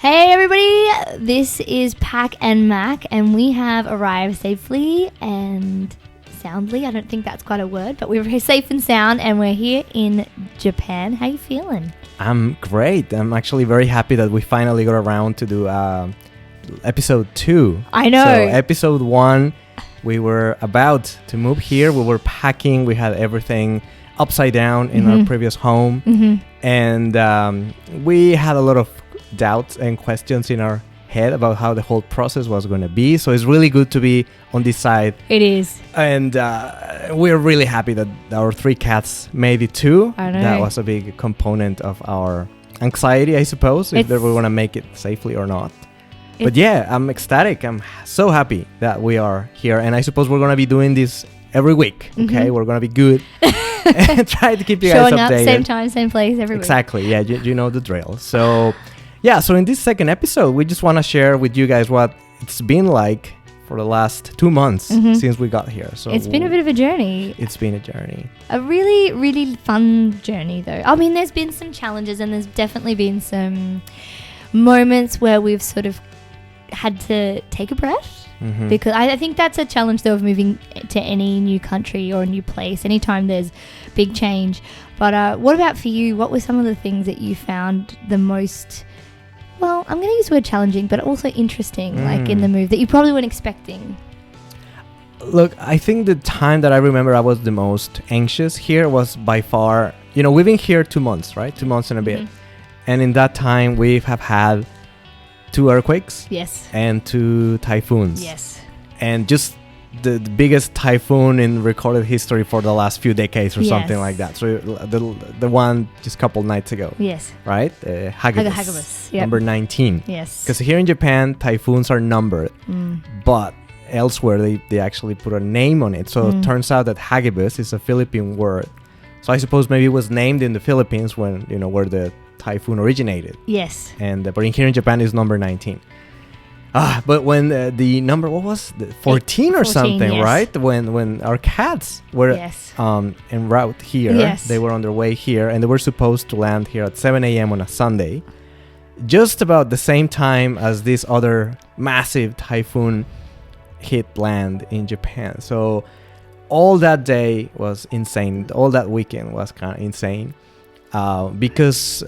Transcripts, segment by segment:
Hey everybody, this is Pac and Mac, and we have arrived safely and soundly. I don't think that's quite a word, but we're safe and sound, and we're here in Japan. How you feeling? I'm great. I'm actually very happy that we finally got around to do episode 2. I know. So episode 1, we were about to move here. We were packing. We had everything upside down in our previous home. And we had a lot of doubts and questions in our head about how the whole process was going to be. So it's really good to be on this side. It is. And we're really happy that our 3 cats made it too. I know. That was a big component of our anxiety, I suppose, if they were going to make it safely or not. But yeah, I'm ecstatic. I'm so happy that we are here. And I suppose we're going to be doing this every week. Okay, we're going to be good. And try to keep you guys updated. Showing up, same time, same place, every week. Exactly. Yeah, you know the drill. So yeah, so in this second episode, we just want to share with you guys what it's been like for the last 2 months since we got here. So it's been a bit of a journey. It's been a journey. A really, really fun journey, though. I mean, there's been some challenges, and there's definitely been some moments where we've sort of had to take a breath. Because I think that's a challenge, though, of moving to any new country or a new place, anytime there's big change. But what about for you? What were some of the things that you found the most, well, I'm going to use the word challenging, but also interesting, like in the move that you probably weren't expecting? Look, I think the time that I remember I was the most anxious here was by far, we've been here 2 months, right? 2 months and a bit. And in that time, we have had 2 earthquakes. Yes. And 2 typhoons. Yes. And just the biggest typhoon in recorded history for the last few decades or something like that. So the one just a couple nights ago. Yes. Right? Hagibis. Yep. Number 19. Yes. Because here in Japan, typhoons are numbered. But elsewhere, they actually put a name on it. So it turns out that Hagibis is a Philippine word. So I suppose maybe it was named in the Philippines when, where the typhoon originated. Yes. And but in here in Japan is number 19. But when the number, what was the 14 or something, yes. right? When our cats were en route here, they were on their way here, and they were supposed to land here at 7 a.m. on a Sunday, just about the same time as this other massive typhoon hit land in Japan. So all that day was insane. All that weekend was kind of insane. Because,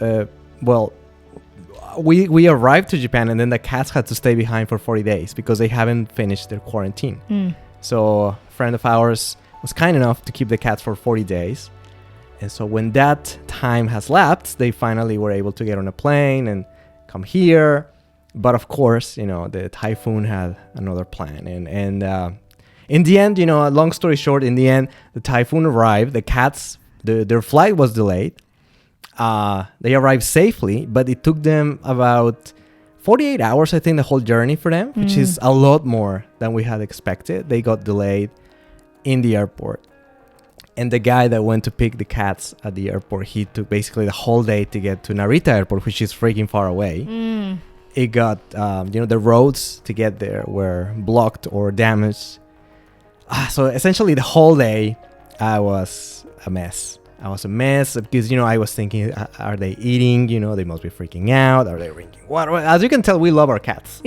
we arrived to Japan, and then the cats had to stay behind for 40 days because they haven't finished their quarantine. So a friend of ours was kind enough to keep the cats for 40 days. And so when that time has lapsed, they finally were able to get on a plane and come here. But of course, the typhoon had another plan. And in the end, long story short, in the end, the typhoon arrived. The cats, their flight was delayed. They arrived safely, but it took them about 48 hours, I think, the whole journey for them, which is a lot more than we had expected. They got delayed in the airport. And the guy that went to pick the cats at the airport, he took basically the whole day to get to Narita Airport, which is freaking far away. It got, the roads to get there were blocked or damaged. So essentially the whole day, I was a mess. Because, I was thinking, are they eating? They must be freaking out. Are they drinking water? As you can tell, we love our cats.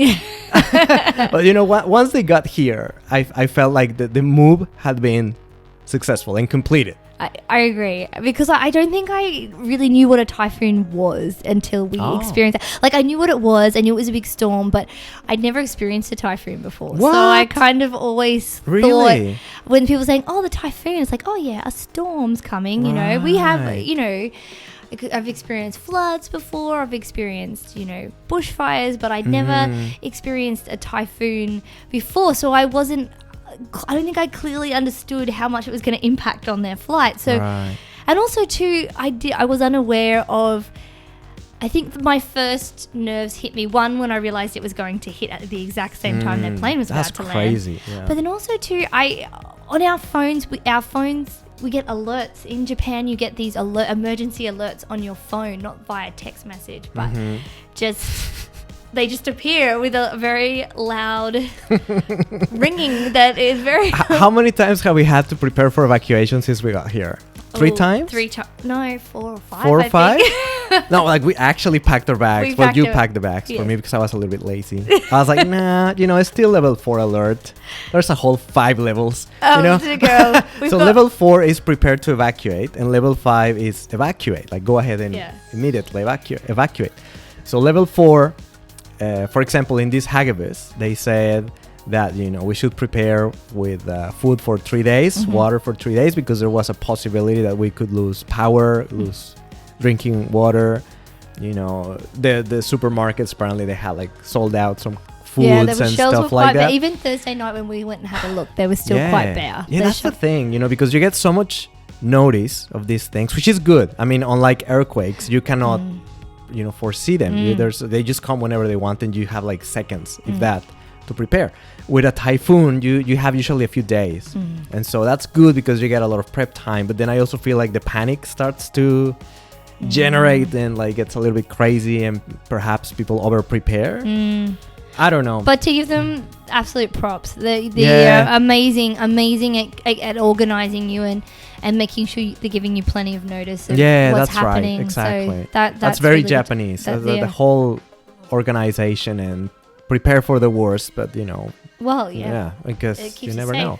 But, once they got here, I felt like the move had been successful and completed. I agree, because I don't think I really knew what a typhoon was until we experienced it. Like, I knew what it was, and it was a big storm, but I'd never experienced a typhoon before. What? So I kind of always thought, when people saying, the typhoon, it's like, oh yeah, a storm's coming, We have, I've experienced floods before, I've experienced, bushfires, but I'd never experienced a typhoon before, so I don't think I clearly understood how much it was going to impact on their flight. So, and also too, I was unaware of, I think my first nerves hit me, one, when I realized it was going to hit at the exact same time their plane was about to land. That's crazy. Yeah. But then also too, on our phones, we get alerts. In Japan, you get these emergency alerts on your phone, not via text message, but they just appear with a very loud ringing that is very... How many times have we had to prepare for evacuation since we got here? 3 times? 3 times. No, 4 or 5. 4 or 5? No, like we actually packed our bags. We Well, packed you it. packed the bags Yeah. for me because I was a little bit lazy. I was like, nah, it's still level 4 alert. There's a whole 5 levels. To go. So level 4 is prepare to evacuate, and level 5 is evacuate. Like go ahead and immediately evacuate. So level 4, for example, in this Hagibis, they said that we should prepare with food for 3 days, water for 3 days, because there was a possibility that we could lose power, lose drinking water. The supermarkets, apparently they had like sold out some foods and stuff like that. Even Thursday night when we went and had a look, they were still quite bare. Yeah, that's the thing, because you get so much notice of these things, which is good. I mean, unlike earthquakes, you cannot foresee them. They just come whenever they want, and you have like seconds, if that, to prepare. With a typhoon, you have usually a few days, and so that's good because you get a lot of prep time. But then I also feel like the panic starts to generate, and like it's a little bit crazy, and perhaps people over prepare. I don't know. But to give them absolute props, they're amazing at organizing you and making sure they're giving you plenty of notice of what's happening. Right, exactly. So that's very really Japanese. The whole organization and prepare for the worst, but well, yeah, because you never know.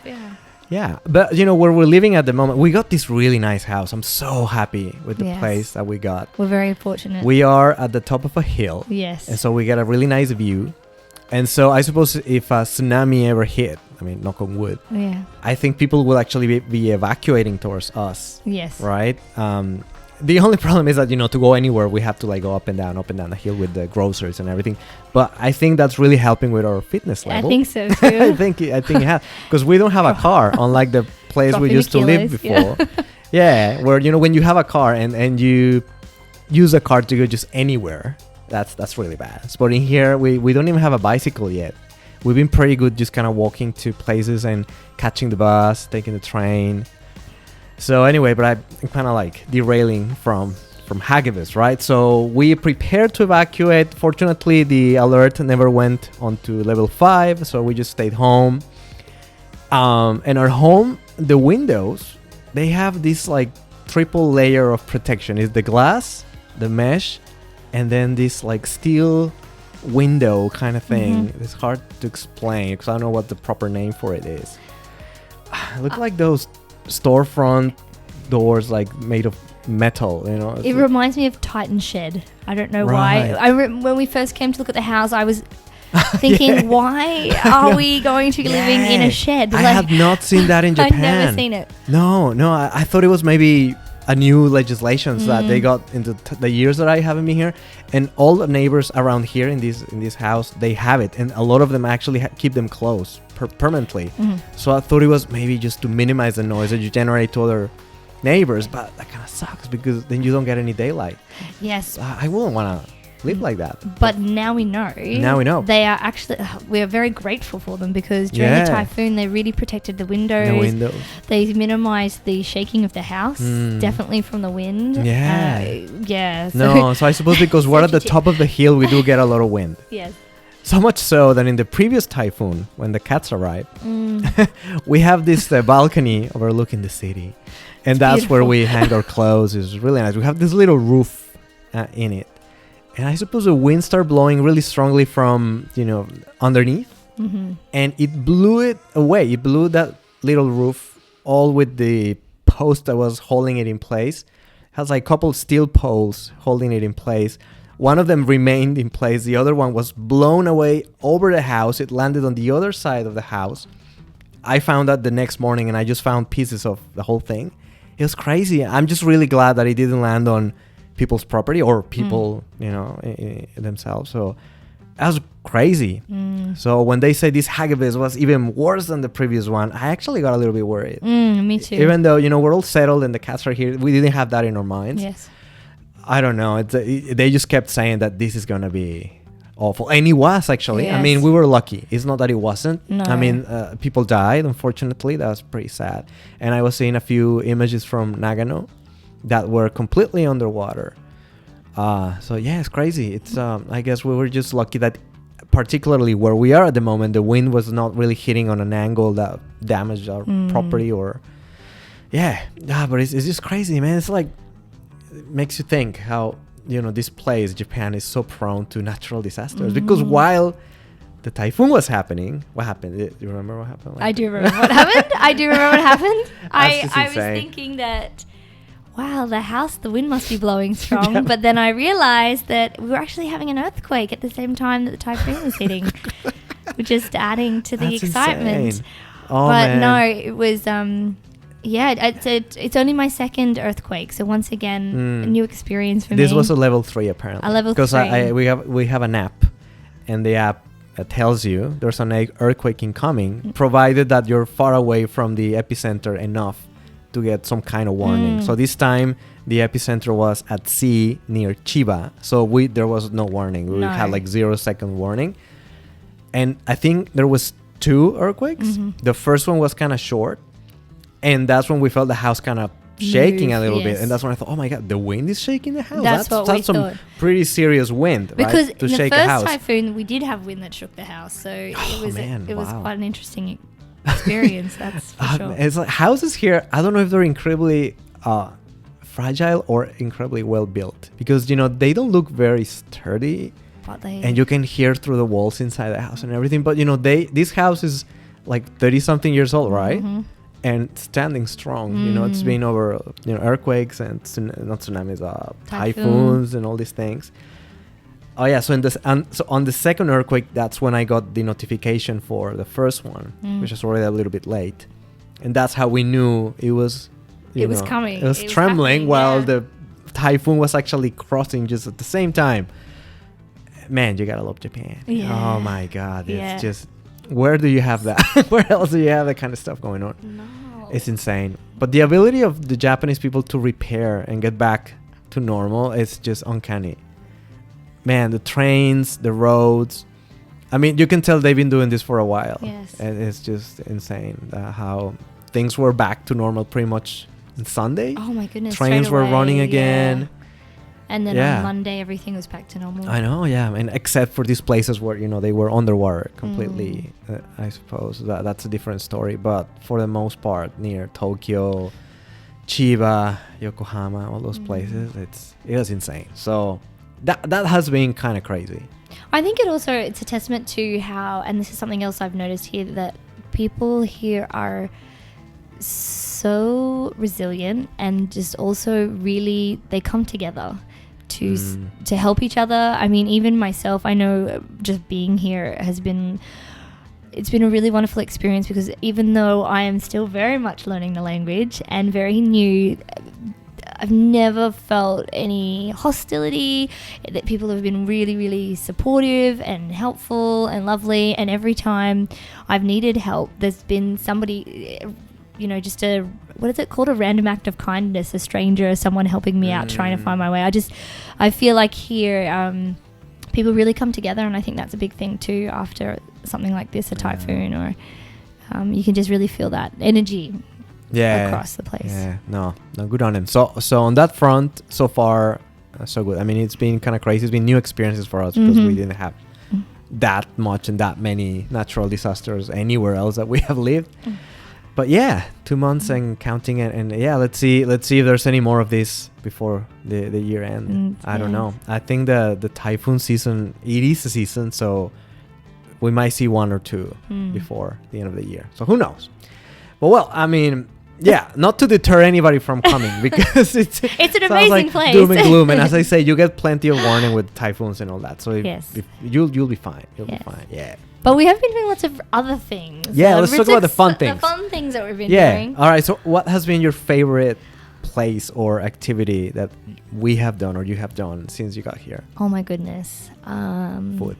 Yeah, but where we're living at the moment, we got this really nice house. I'm so happy with the place that we got. We're very fortunate. We are at the top of a hill. Yes. And so we get a really nice view. And so I suppose if a tsunami ever hit, I mean, knock on wood, I think people will actually be evacuating towards us. Yes. Right? The only problem is that, to go anywhere, we have to like go up and down the hill with the groceries and everything. But I think that's really helping with our fitness level. I think so too. I think it has, because we don't have a car, unlike the place we used to live before. Where, when you have a car and you use a car to go just anywhere, that's really bad. But in here, we don't even have a bicycle yet. We've been pretty good just kind of walking to places and catching the bus, taking the train. So anyway, but I'm kind of like derailing from Hagibis, right? So we prepared to evacuate. Fortunately, the alert never went on to level 5, so we just stayed home. And our home, the windows, they have this like triple layer of protection. It's the glass, the mesh, and then this like steel window kind of thing. It's hard to explain because I don't know what the proper name for it is. Look like those storefront doors like made of metal, It reminds me of Titan Shed. I don't know why. When we first came to look at the house, I was thinking, why are we going to be living in a shed? I have not seen that in Japan. I've never seen it. No, I thought it was maybe a new legislation that they got into the years that I haven't been here, and all the neighbors around here in this house, they have it, and a lot of them actually keep them closed permanently. So I thought it was maybe just to minimize the noise that you generate to other neighbors, but that kind of sucks because then you don't get any daylight. Yes. I wouldn't want to live like that. But now we know. They are actually, we are very grateful for them because during the typhoon, they really protected the windows. They minimized the shaking of the house, definitely from the wind. So I suppose because we're at the top of the hill, we do get a lot of wind. Yes. So much so that in the previous typhoon, when the cats arrived, we have this balcony overlooking the city. And that's beautiful. Where we hang our clothes. It's really nice. We have this little roof in it. And I suppose the wind started blowing really strongly from, underneath. And it blew it away. It blew that little roof all with the post that was holding it in place. It has like a couple steel poles holding it in place. One of them remained in place. The other one was blown away over the house. It landed on the other side of the house. I found that the next morning, and I just found pieces of the whole thing. It was crazy. I'm just really glad that it didn't land on people's property or people, themselves. So that was crazy. So when they say this Hagibis was even worse than the previous one, I actually got a little bit worried. Me too. Even though, we're all settled and the cats are here, we didn't have that in our minds. Yes. I don't know. They just kept saying that this is going to be awful. And it was actually. Yes. I mean, we were lucky. It's not that it wasn't. No. I mean, people died, unfortunately. That was pretty sad. And I was seeing a few images from Nagano that were completely underwater. So yeah, it's crazy. It's I guess we were just lucky that particularly where we are at the moment, the wind was not really hitting on an angle that damaged our property or but it's just crazy, man. It's like, it makes you think how this place, Japan, is so prone to natural disasters. Because while the typhoon was happening, what happened? Do you remember what happened? I do remember what happened. I was insane. thinking that, wow, the wind must be blowing strong. But then I realized that we were actually having an earthquake at the same time that the typhoon was hitting. We're just adding to the excitement. Insane. Oh, but man. no, it was, it's only my second earthquake. So once again, a new experience for me. This was a level 3 apparently. A level 3. Because we have an app, and the app tells you there's an earthquake incoming, provided that you're far away from the epicenter enough to get some kind of warning. So this time the epicenter was at sea near Chiba, so there was no warning. We had like 0-second warning, and I think there was 2 earthquakes. The first one was kind of short, and that's when we felt the house kind of shaking a little bit, and that's when I thought, oh my god, the wind is shaking the house. That's what we some thought. Pretty serious wind, because right? To in the shake a first house. typhoon we did have wind that shook the house, so it was wow. quite an interesting experience. That's for sure. It's like houses here, I don't know if they're incredibly fragile or incredibly well built, because they don't look very sturdy, and you can hear through the walls inside the house and everything. But this house is like 30 something years old, right? And standing strong. It's been over earthquakes and not tsunamis, typhoons and all these things. Oh yeah, so on the second earthquake, that's when I got the notification for the first one, which was already a little bit late, and that's how we knew it was. It was coming. It was trembling while the typhoon was actually crossing just at the same time. Man, you gotta love Japan. Yeah. Oh my god, it's just. Where do you have that? Where else do you have that kind of stuff going on? No. It's insane. But the ability of the Japanese people to repair and get back to normal is just uncanny. Man, the trains, the roads. I mean, you can tell they've been doing this for a while. Yes. And it's just insane how things were back to normal pretty much on Sunday. Oh my goodness. Trains were running again. Yeah. And then on Monday, everything was back to normal. I know, yeah. And except for these places where, they were underwater completely, I suppose. That's a different story. But for the most part, near Tokyo, Chiba, Yokohama, all those places, it was insane. So that has been kind of crazy. I think it's a testament to how, and this is something else I've noticed here, that people here are so resilient and just also really, they come together to help each other. I mean, even myself, I know just being here it's been a really wonderful experience, because even though I am still very much learning the language and very new, I've never felt any hostility. That people have been really, really supportive and helpful and lovely, and every time I've needed help, there's been somebody, just what is it called? A random act of kindness, a stranger, someone helping me out, trying to find my way. I feel like here, people really come together, and I think that's a big thing too after something like this, a typhoon, or you can just really feel that energy across the place. Yeah, no, good on them. So on that front, so far, so good. I mean, it's been kind of crazy. It's been new experiences for us because we didn't have that much and that many natural disasters anywhere else that we have lived. But 2 months and counting it, and let's see if there's any more of this before the year end. I don't know. I think the typhoon season, it is a season, so we might see 1 or 2 before the end of the year. So who knows? But well, I mean, not to deter anybody from coming, because it's an amazing like place. Doom and gloom, and as I say, you get plenty of warning with typhoons and all that. So if you'll be fine. You'll be fine. Yeah. But we have been doing lots of other things. Yeah, let's talk about the fun things. The fun things that we've been doing. All right. So what has been your favorite place or activity that we have done or you have done since you got here? Oh my goodness. Food.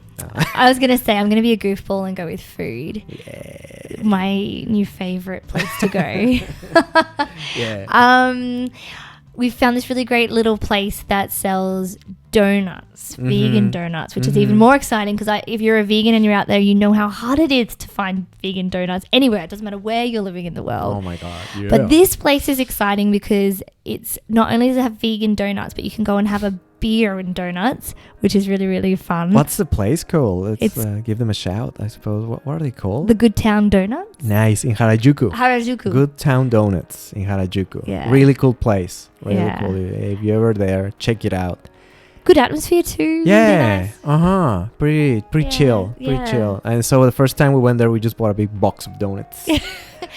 I was going to say I'm going to be a goofball and go with food. Yeah. My new favorite place to go. We found this really great little place that sells donuts, vegan donuts, which is even more exciting, because if you're a vegan and you're out there, you know how hard it is to find vegan donuts anywhere. It doesn't matter where you're living in the world. Oh my God. Yeah. But this place is exciting because it's not only does it have vegan donuts, but you can go and have a beer and donuts, which is really, really fun. What's the place called? Let's give them a shout, I suppose. What are they called? The Good Town Donuts. Nice. In Harajuku. Good Town Donuts in Harajuku. Yeah. Really cool place. Really Yeah. cool. If you're ever there, check it out. Good atmosphere too. Yeah. Nice. Pretty chill. Pretty chill. And so the first time we went there, we just bought a big box of donuts.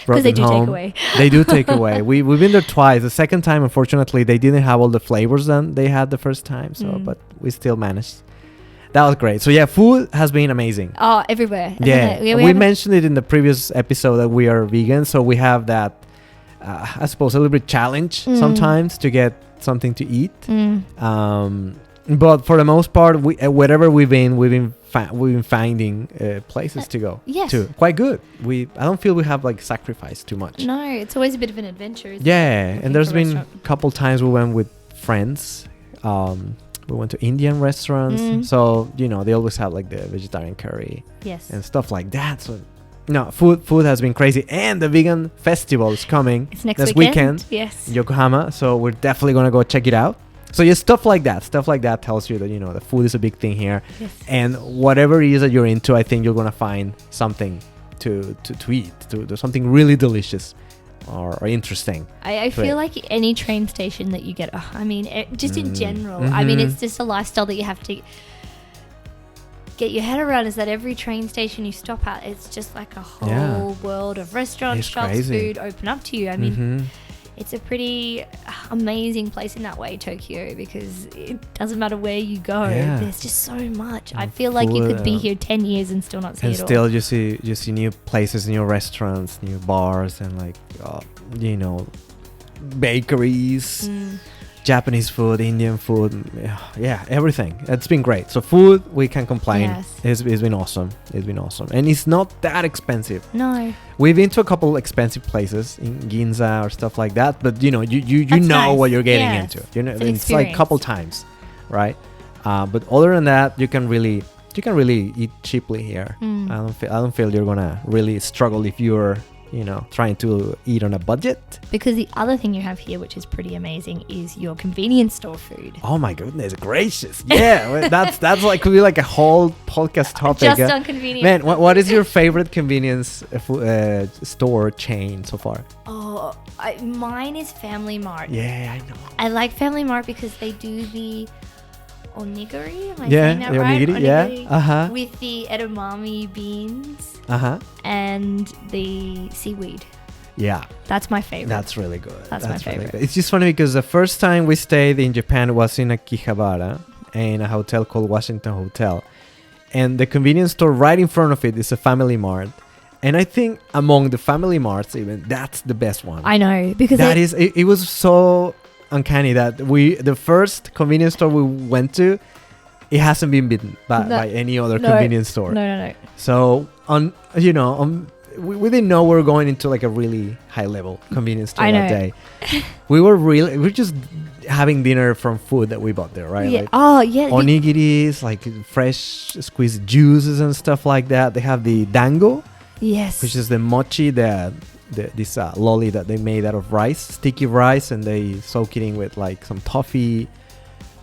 Because they do take away. They do take away. We've been there twice. The second time, unfortunately, they didn't have all the flavors that they had the first time. So, but we still managed. That was great. So yeah, food has been amazing. Oh, everywhere. Yeah. We mentioned it in the previous episode that we are vegan. So we have that, I suppose, a little bit challenge sometimes to get something to eat. But for the most part, wherever we've been finding places to go. Yes. To. Quite good. I don't feel we have like sacrificed too much. No, it's always a bit of an adventure. And there's been a couple times we went with friends. We went to Indian restaurants. So, they always have like the vegetarian curry. Yes. And stuff like that. So, food has been crazy. And the vegan festival is coming. It's next weekend. Yes. In Yokohama. So we're definitely going to go check it out. So yeah, stuff like that tells you that, the food is a big thing here. Yes. And whatever it is that you're into, I think you're going to find something to eat, to do something really delicious or interesting. I feel like any train station that you get, just in general, it's just a lifestyle that you have to get your head around, is that every train station you stop at, it's just like a whole world of restaurants, shops, food open up to you. It's a pretty amazing place in that way, Tokyo, because it doesn't matter where you go. Yeah. There's just so much. I feel like you could be here 10 years and still not see it all. And still you see new places, new restaurants, new bars, and like, bakeries, Japanese food, Indian food. Yeah, everything. It's been great. So food, we can't complain. Yes. It's been awesome. And it's not that expensive. No. We've been to a couple expensive places in Ginza or stuff like that, but you know nice. what you're getting into. It's like a couple times, right? But other than that, you can really eat cheaply here. I don't feel you're gonna really struggle if you're trying to eat on a budget. Because the other thing you have here, which is pretty amazing, is your convenience store food. Oh my goodness gracious! Yeah, that's like could be like a whole podcast topic. Just on convenience. Man, what is your favorite convenience store chain so far? Oh, mine is Family Mart. Yeah, I know. I like Family Mart because they do the onigiri. Am I yeah, saying that the right? onigiri, with the edamame beans. And the seaweed. Yeah. That's my favorite. That's really good. That's my favorite. Really, it's just funny because the first time we stayed in Japan was in Akihabara in a hotel called Washington Hotel. And the convenience store right in front of it is a Family Mart. And I think among the Family Marts even, that's the best one. I know. Because it was so uncanny that the first convenience store we went to, it hasn't been beaten by any other convenience store. No. So we didn't know we were going into like a really high level convenience store that day. We're just having dinner from food that we bought there, right? Yeah. Like onigiris, like fresh squeezed juices and stuff like that. They have the dango, yes, which is the mochi, this lolly that they made out of rice, sticky rice, and they soak it in with like some toffee.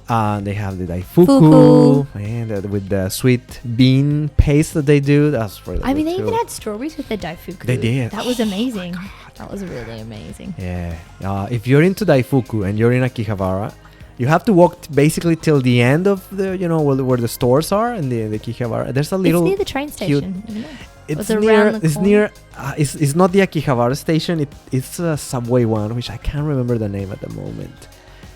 They have the daifuku, and with the sweet bean paste that they do. That's really good they too. even had strawberries with the daifuku. They did. That was amazing. That was really amazing. Yeah. If you're into daifuku and you're in Akihabara, you have to walk basically till the end of the, where the stores are in the Akihabara. There's a little. It's near the train station, isn't it? It's near. It's near. It's not the Akihabara station. It's a subway one, which I can't remember the name at the moment.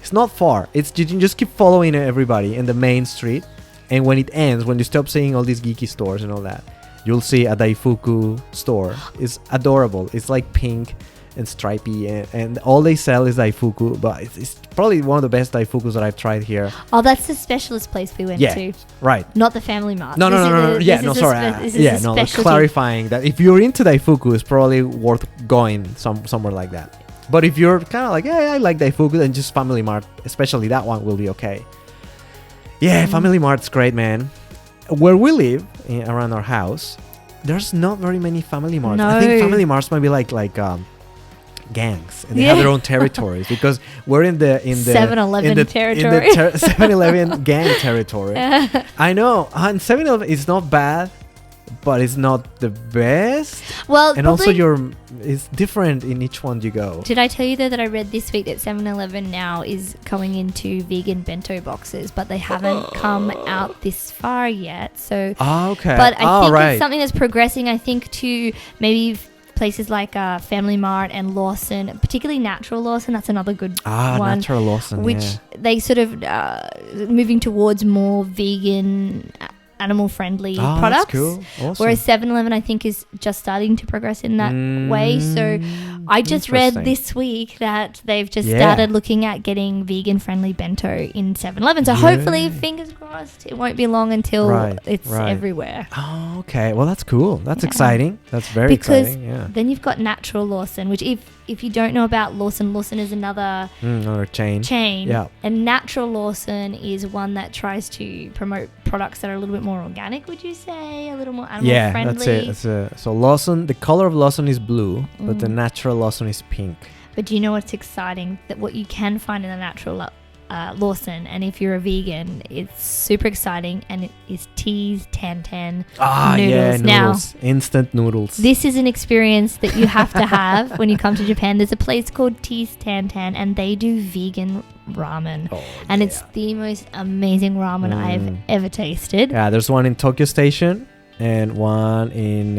It's not far. You can just keep following everybody in the main street, and when it ends, when you stop seeing all these geeky stores and all that, you'll see a daifuku store. It's adorable. It's like pink and stripy, and all they sell is daifuku, but it's probably one of the best daifukus that I've tried here. Oh, that's the specialist place we went to. Right. Not the Family Mart. No. Clarifying that if you're into daifuku, it's probably worth going somewhere like that. But if you're kind of like, I like daifuku, then just Family Mart, especially that one, will be okay. Yeah, Family Mart's great, man. Where we live, around our house, there's not very many Family Marts. No. I think Family Marts might be like gangs, and they have their own territories, because we're in the 7-Eleven territory. In the 7-Eleven gang territory. I know, and 7-Eleven is not bad. but it's not the best. Well, and also it's different in each one you go. Did I tell you though that I read this week that 7-Eleven now is going into vegan bento boxes, but they haven't come out this far yet. So, okay. But I think right. it's something that's progressing. I think to maybe places like Family Mart and Lawson, particularly Natural Lawson. That's another good one. Natural Lawson, which they sort of moving towards more vegan, animal-friendly products. That's cool. Awesome. Whereas 7-Eleven, I think, is just starting to progress in that way. So I just read this week that they've just started looking at getting vegan-friendly bento in 7-Eleven. So hopefully, fingers crossed, it won't be long until it's everywhere. Oh, okay. Well, that's cool. That's exciting. That's very exciting. Yeah. Then you've got Natural Lawson, which if you don't know about Lawson is another chain. Yeah. And Natural Lawson is one that tries to promote products that are a little bit more organic, would you say? A little more animal friendly? Yeah, that's it. So Lawson, the color of Lawson is blue, but the Natural Lawson is pink. But do you know what's exciting? That what you can find in the Natural Lawson, and if you're a vegan, it's super exciting, and it is Tea's 1010 noodles. Yeah, noodles. Now, instant noodles. This is an experience that you have to have when you come to Japan. There's a place called Tea's 1010, and they do vegan ramen, and it's the most amazing ramen I've ever tasted. Yeah, there's one in Tokyo Station and one in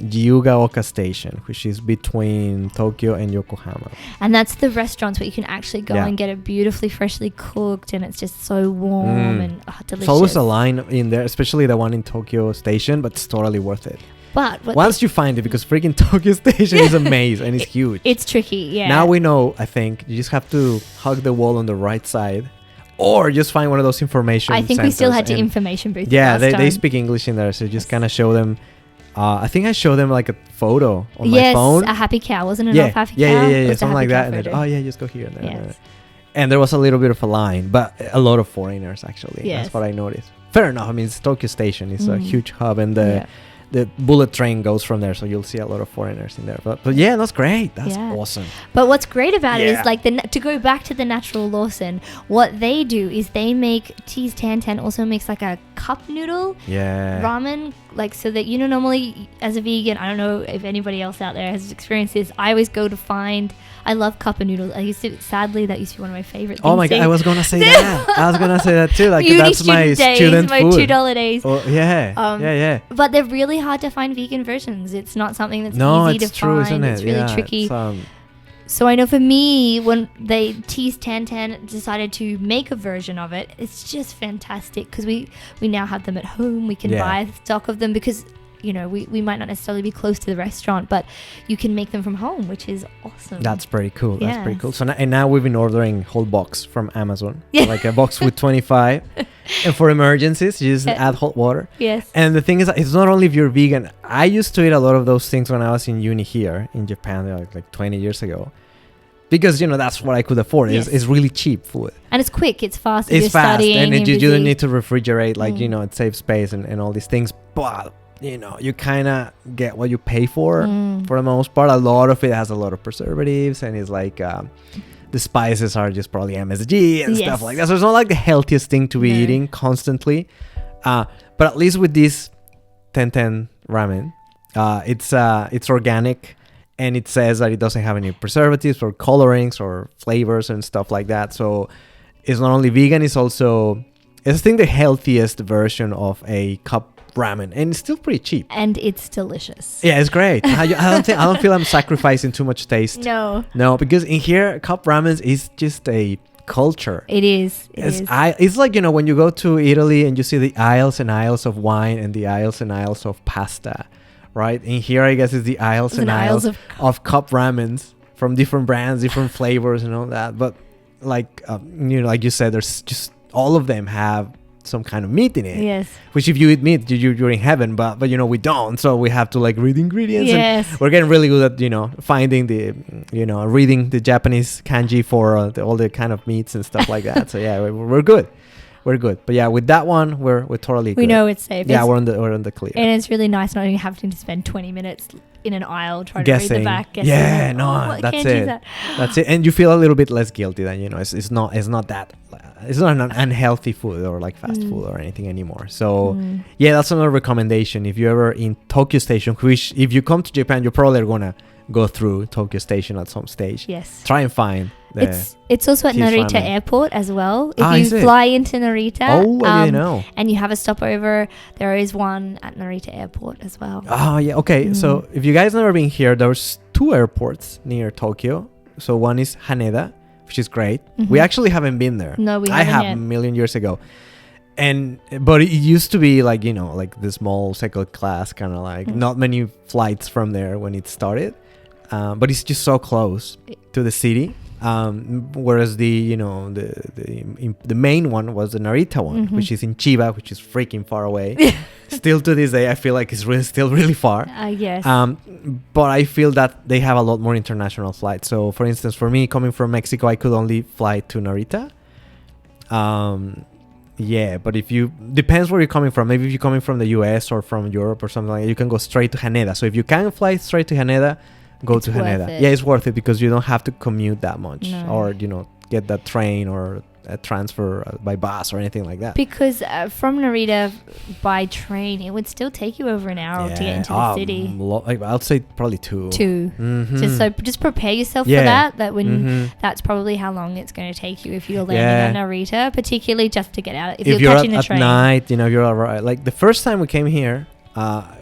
Gyugaoka Station, which is between Tokyo and Yokohama. And that's the restaurants where you can actually go and get it beautifully freshly cooked, and it's just so warm and delicious. There's always a line in there, especially the one in Tokyo Station, but it's totally worth it. But once you find it, because freaking Tokyo Station is a maze and it's huge. It's tricky, yeah. Now we know, I think, you just have to hug the wall on the right side, or just find one of those information I think centers. We still had to information booth. Yeah, they speak English in there, so just kind of show them. I think I showed them like a photo on my phone. Yes, a happy cow. Wasn't it? Yeah, happy yeah, cow? yeah, something like that. And then, just go here and there. And there was a little bit of a line, but a lot of foreigners actually. Yes. That's what I noticed. Fair enough. I mean, it's Tokyo Station. It's a huge hub, and the bullet train goes from there, so you'll see a lot of foreigners in there. But yeah, that's great. That's awesome. But what's great about it is, like, to go back to the Natural Lawson, what they do is they make Tea's 1010 also makes like a cup noodle ramen, like, so that, normally as a vegan, I don't know if anybody else out there has experienced this, I always go to find, I love cup of noodles. That used to be one of my favorite things. Oh my god, I was gonna say that. I was gonna say that too. Like, that's my student my food. $2 days. Oh, yeah. But they're really hard to find vegan versions. It's not something that's easy to true, find. Isn't it? It's really tricky. So I know for me, when Tea's 1010 decided to make a version of it, it's just fantastic because we now have them at home. We can buy stock of them because we might not necessarily be close to the restaurant, but you can make them from home, which is awesome. That's pretty cool. Yes. That's pretty cool. So now we've been ordering whole box from Amazon, like a box with 25, and for emergencies, you just add hot water. Yes. And the thing is, it's not only if you're vegan. I used to eat a lot of those things when I was in uni here in Japan, like 20 years ago. Because, that's what I could afford. Yes. It's really cheap food. And it's quick. It's fast. It's fast. And you don't need to refrigerate. Like, it saves space and all these things. But, you kind of get what you pay for the most part. A lot of it has a lot of preservatives. And it's like the spices are just probably MSG and stuff like that. So it's not like the healthiest thing to be eating constantly. But at least with this 1010 ramen, it's organic. And it says that it doesn't have any preservatives or colorings or flavors and stuff like that. So it's not only vegan, it's also, I think, the healthiest version of a cup ramen. And it's still pretty cheap. And it's delicious. Yeah, it's great. I don't feel I'm sacrificing too much taste. No, because in here, cup ramen is just a culture. It is. It's like, when you go to Italy and you see the aisles and aisles of wine and the aisles and aisles of pasta. Right? In here, I guess, it's the aisles and aisles of cup ramens from different brands, different flavors and all that. But like, like you said, there's just all of them have some kind of meat in it. Yes. Which if you eat meat, you're in heaven. But we don't. So we have to read ingredients. Yes. And we're getting really good at, finding the, reading the Japanese kanji for all the kind of meats and stuff like that. So yeah, we're good. we're good. But yeah, with that one, we're totally good. We know it's safe. Yeah, we're on the clear. And it's really nice not only having to spend 20 minutes in an aisle trying guessing. to read the back. Guessing. Yeah, no, that's it. That's it. And you feel a little bit less guilty than, it's not that, it's not an unhealthy food or like fast food or anything anymore. So yeah, that's another recommendation. If you're ever in Tokyo Station, which if you come to Japan, you're probably gonna go through Tokyo Station at some stage. Yes. Try and find it's also at Narita ramen. Airport as well. If you fly into Narita, I didn't know. And you have a stopover, there is one at Narita Airport as well. Oh yeah, okay. So if you guys never been here, there's 2 airports near Tokyo. So one is Haneda, which is great. We actually haven't been there. No, we I haven't have yet. a million years ago. But it used to be like, like the small second class kind of like not many flights from there when it started. But it's just so close to the city. Whereas the main one was the Narita one, which is in Chiba, which is freaking far away. Still to this day, I feel like it's still really far. Yes. But I feel that they have a lot more international flights. So, for instance, for me coming from Mexico, I could only fly to Narita. Yeah, but depends where you're coming from. Maybe if you're coming from the US or from Europe or something like that, you can go straight to Haneda. So if you can fly straight to Haneda, go to Haneda. Yeah, it's worth it because you don't have to commute that much or, get that train or a transfer by bus or anything like that. Because from Narita by train, it would still take you over an hour to get into the city. I'd say probably 2. Just prepare yourself for that when that's probably how long it's going to take you if you're landing at Narita, particularly just to get out. If you're catching the train. At night, you're like the first time we came here,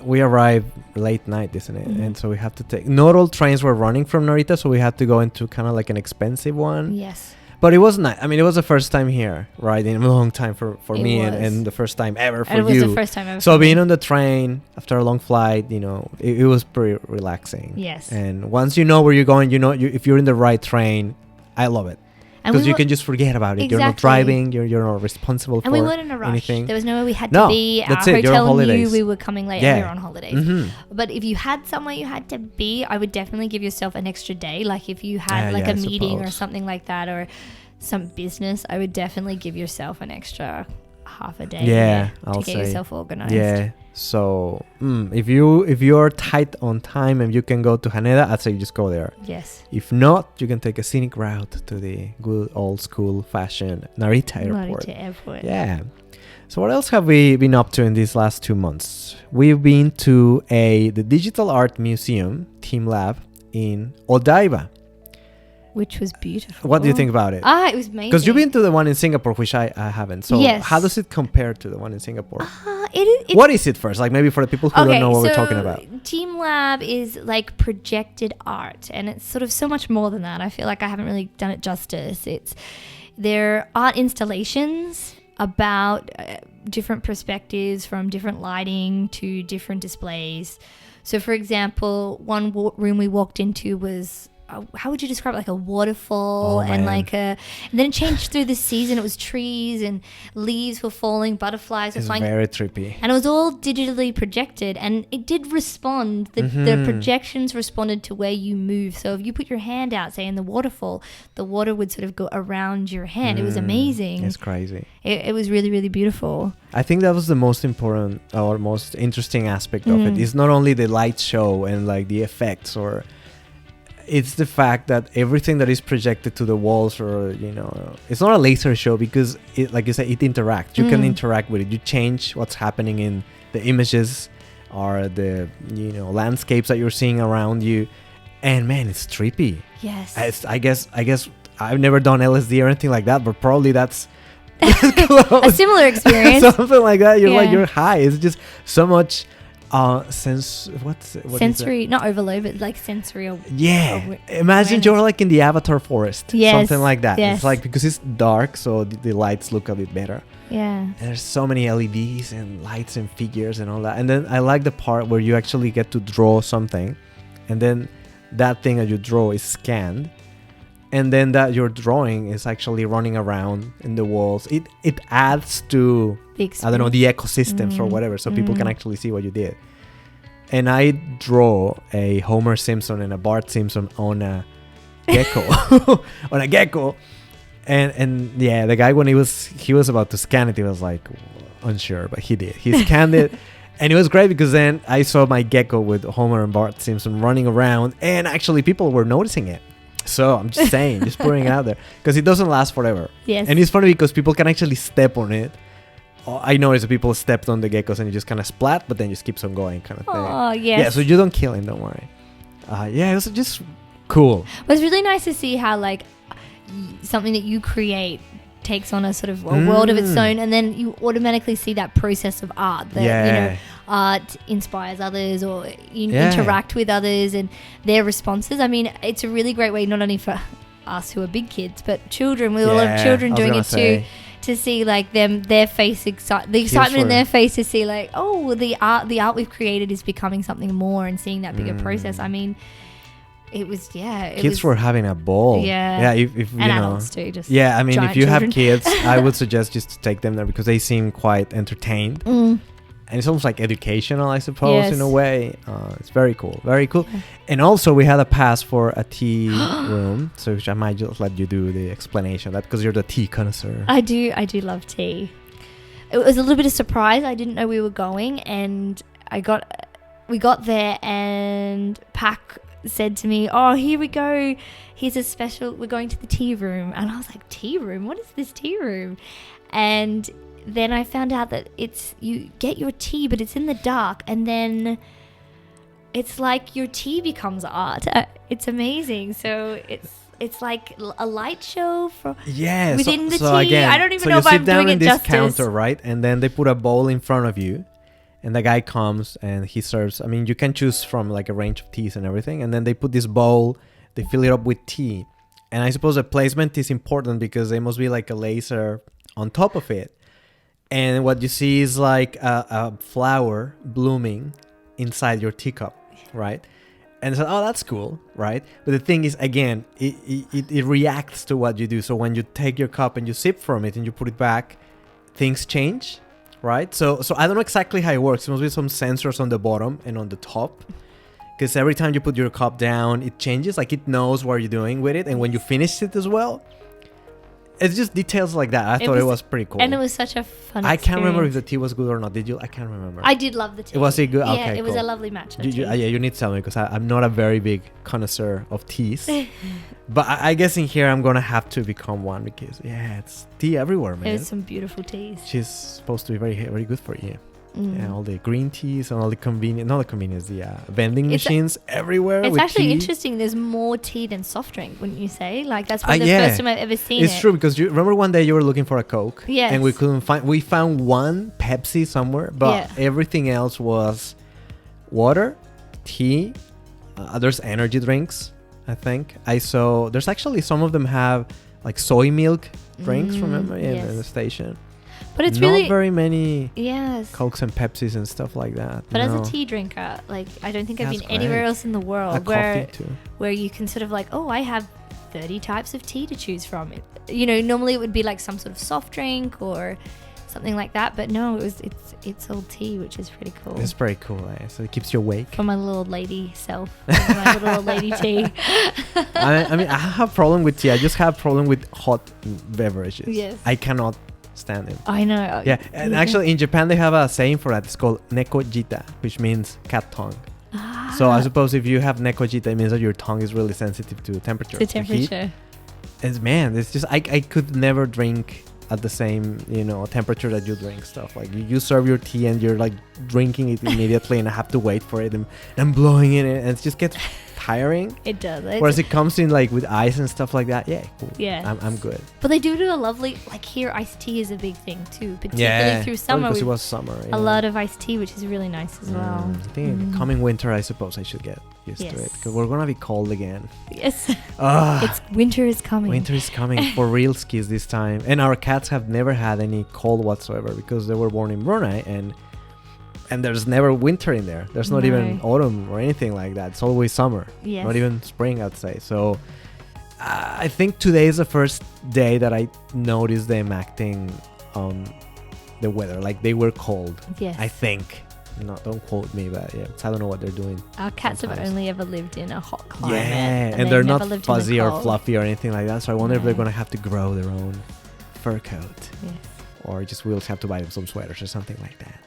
we arrived late night, isn't it? And so we have to take, not all trains were running from Narita, so we had to go into kind of like an expensive one. Yes. But it was nice. I mean, it was the first time here, right? In a long time for me and the first time ever for you. It was the first time ever. So being on the train after a long flight, it was pretty relaxing. Yes. And once you know where you're going, if you're in the right train, I love it. Because you can just forget about it. Exactly. You're not driving. You're not responsible for anything. And we weren't in a rush. Anything. There was nowhere we had to be. Our hotel knew we were coming late and we were on holidays. But if you had somewhere you had to be, I would definitely give yourself an extra day. Like if you had a meeting or something like that or some business, I would definitely give yourself an extra half a day to get yourself organized. Yeah. So if you're tight on time and you can go to Haneda, I'd say you just go there. Yes. If not, you can take a scenic route to the good old school fashion Narita Airport. Yeah. So what else have we been up to in these last 2 months? We've been to the Digital Art Museum, Teamlab, in Odaiba. Which was beautiful. What do you think about it? It was amazing. Because you've been to the one in Singapore, which I haven't. So how does it compare to the one in Singapore? What is it first? Like maybe for the people who don't know what we're talking about. Teamlab is like projected art, and it's sort of so much more than that. I feel like I haven't really done it justice. They're art installations about different perspectives, from different lighting to different displays. So for example, one room we walked into was, how would you describe it? Like a waterfall and then it changed through the season. It was trees and leaves were falling, butterflies were flying. It's very trippy. And it was all digitally projected, and it did respond. The projections responded to where you move. So if you put your hand out, say in the waterfall, the water would sort of go around your hand. It was amazing. It's crazy. It was really, really beautiful. I think that was the most important or most interesting aspect of it. It's not only the light show and like the effects it's the fact that everything that is projected to the walls or, it's not a laser show because, like you said, it interacts. You can interact with it. You change what's happening in the images or the, landscapes that you're seeing around you. And, man, it's trippy. Yes. I guess I've never done LSD or anything like that, but probably that's a similar experience. Something like that. You're high. It's just so much... sensory, not overload, but like sensory. Imagine you're like in the Avatar forest. Something like that. Yes. It's like because it's dark, so the lights look a bit better. Yeah. And there's so many LEDs and lights and figures and all that. And then I like the part where you actually get to draw something, and then that thing that you draw is scanned, and then that you're drawing is actually running around in the walls. It adds to the ecosystems or whatever, so people can actually see what you did. And I draw a Homer Simpson and a Bart Simpson on a gecko, And yeah, the guy when he was about to scan it, he was like unsure, but he did. He scanned it, and it was great because then I saw my gecko with Homer and Bart Simpson running around, and actually people were noticing it. So I'm just saying, just putting it out there because it doesn't last forever. Yes. And it's funny because people can actually step on it. I noticed that people stepped on the geckos and it just kind of splat, but then just keeps on going kind of thing. Oh, yes. Yeah, so you don't kill him, don't worry. Yeah, it was just cool. But it's really nice to see how like something that you create takes on a sort of a world of its own, and then you automatically see that process of art that you know, art inspires others, or you interact with others and their responses. I mean, it's a really great way not only for us who are big kids, but children. We all have children doing it too, to see like their face the excitement in their face, to see like, oh, the art we've created is becoming something more, and seeing that bigger process. I mean, it was kids were having a ball. If and you know, adults too. Just I mean, if you children. have kids, I would suggest just to take them there because they seem quite entertained, and it's almost like educational, I suppose, in a way. It's very cool, very cool. And also, we had a pass for a tea room, so I might just let you do the explanation of that because you're the tea connoisseur. I do love tea. It was a little bit of surprise. I didn't know we were going, and we got there, and Pac said to me, oh, here we go, here's a special, we're going to the tea room. And I was like, tea room? What is this tea room? And then I found out that it's, you get your tea, but it's in the dark, and then it's like your tea becomes art. It's amazing. So it's like a light show for within the tea. Again, I don't even know if I'm doing it justice. You sit down in this counter, right? And then they put a bowl in front of you, and the guy comes and he serves. I mean, you can choose from like a range of teas and everything. And then they put this bowl, they fill it up with tea. And I suppose the placement is important because there must be like a laser on top of it. And what you see is like a flower blooming inside your teacup, right? And so, oh, that's cool, right? But the thing is, again, it reacts to what you do. So when you take your cup and you sip from it and you put it back, things change. Right, so I don't know exactly how it works. There must be some sensors on the bottom and on the top, because every time you put your cup down, it changes. Like it knows what you're doing with it, and when you finish it as well, it's just details like that. I thought it was pretty cool, and it was such a fun. I can't remember if the tea was good or not. Did you? I can't remember. I did love the tea. Was it good? Yeah, okay, it was a lovely match. You need to tell me because I'm not a very big connoisseur of teas. But I guess in here I'm gonna have to become one because it's tea everywhere, man. There's some beautiful teas. She's supposed to be very, very good for you. And all the green teas and all the vending machines everywhere. It's with actually tea. interesting. There's more tea than soft drink, wouldn't you say? Like that's probably the first time I've ever seen it. It's true because you remember one day you were looking for a Coke, and we couldn't find. We found one Pepsi somewhere, but everything else was water, tea. There's energy drinks. I think I saw. There's actually some of them have like soy milk drinks. Remember in the station. But it's not really very many Cokes and Pepsis and stuff like that. But as a tea drinker, like I don't think I've been anywhere else in the world where you can sort of like, oh, I have 30 types of tea to choose from. You know, normally it would be like some sort of soft drink or something like that, but no, it's all tea, which is pretty cool. It's pretty cool, so it keeps you awake. For my little lady self, my little old lady tea. I mean, I have a problem with tea. I just have a problem with hot beverages. Yes. I cannot stand it. I know. Yeah, and actually in Japan they have a saying for that. It's called nekojita, which means cat tongue. So I suppose if you have nekojita, it means that your tongue is really sensitive to temperature. To heat. It's just I could never drink at the same temperature that you drink stuff. Like you serve your tea and you're like drinking it immediately, and I have to wait for it, and I'm blowing in it, and it just gets tiring. It does. Whereas it comes in like with ice and stuff like that. Yeah, cool. Yeah, I'm good. But they do a lovely, like here, iced tea is a big thing too, particularly through summer. Because it was summer. A lot of iced tea, which is really nice as well. I think coming winter, I suppose I should get used to it because we're gonna be cold again. Yes. Winter is coming. Winter is coming for real skis this time, and our cats have never had any cold whatsoever because they were born in Brunei, and there's never winter in there. There's not even autumn or anything like that. It's always summer. Yes. Not even spring, I'd say. So I think today is the first day that I noticed them acting on the weather. Like they were cold. Yes. I think. No, don't quote me, but yeah, I don't know what they're doing. Our cats have sometimes. only ever lived in a hot climate. Yeah, and they've they're never not lived in the fuzzy or cold. fluffy or anything like that. So I wonder if they're No. gonna have to grow their own fur coat, Yes. or just we'll have to buy them some sweaters or something like that.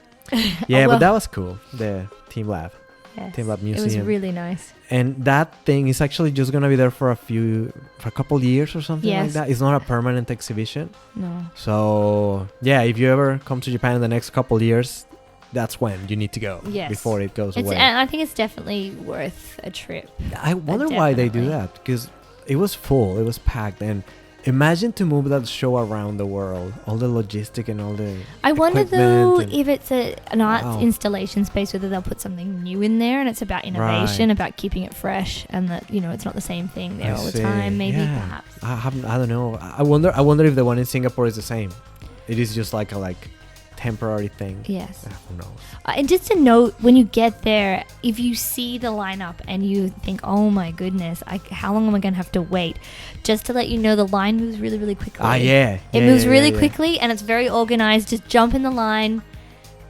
Yeah, well, but that was cool. The Teamlab yes. Teamlab It Museum. was really nice. And that thing is actually just gonna be there for a couple years or something like Yes. that. It's not a permanent exhibition. No. So yeah, if you ever come to Japan in the next couple years, that's when you need to go. Yes. Before it goes away. And I think it's definitely worth a trip. I wonder why they do definitely. that, because it was full, it was packed, and imagine to move that show around the world, all the logistic and all the. I wonder equipment though and- if it's an arts Wow. installation space, whether they'll put something new in there, and it's about innovation, about keeping it fresh, and that it's not the same thing there I all the see. time. Maybe Yeah. perhaps. I don't know. I wonder if the one in Singapore is the same. It is just like a temporary thing. Yes. Who knows? And just to note, when you get there, if you see the lineup and you think, "Oh my goodness, how long am I going to have to wait?" Just to let you know, the line moves really, really quickly. Yeah. It moves really quickly, and it's very organized. Just jump in the line,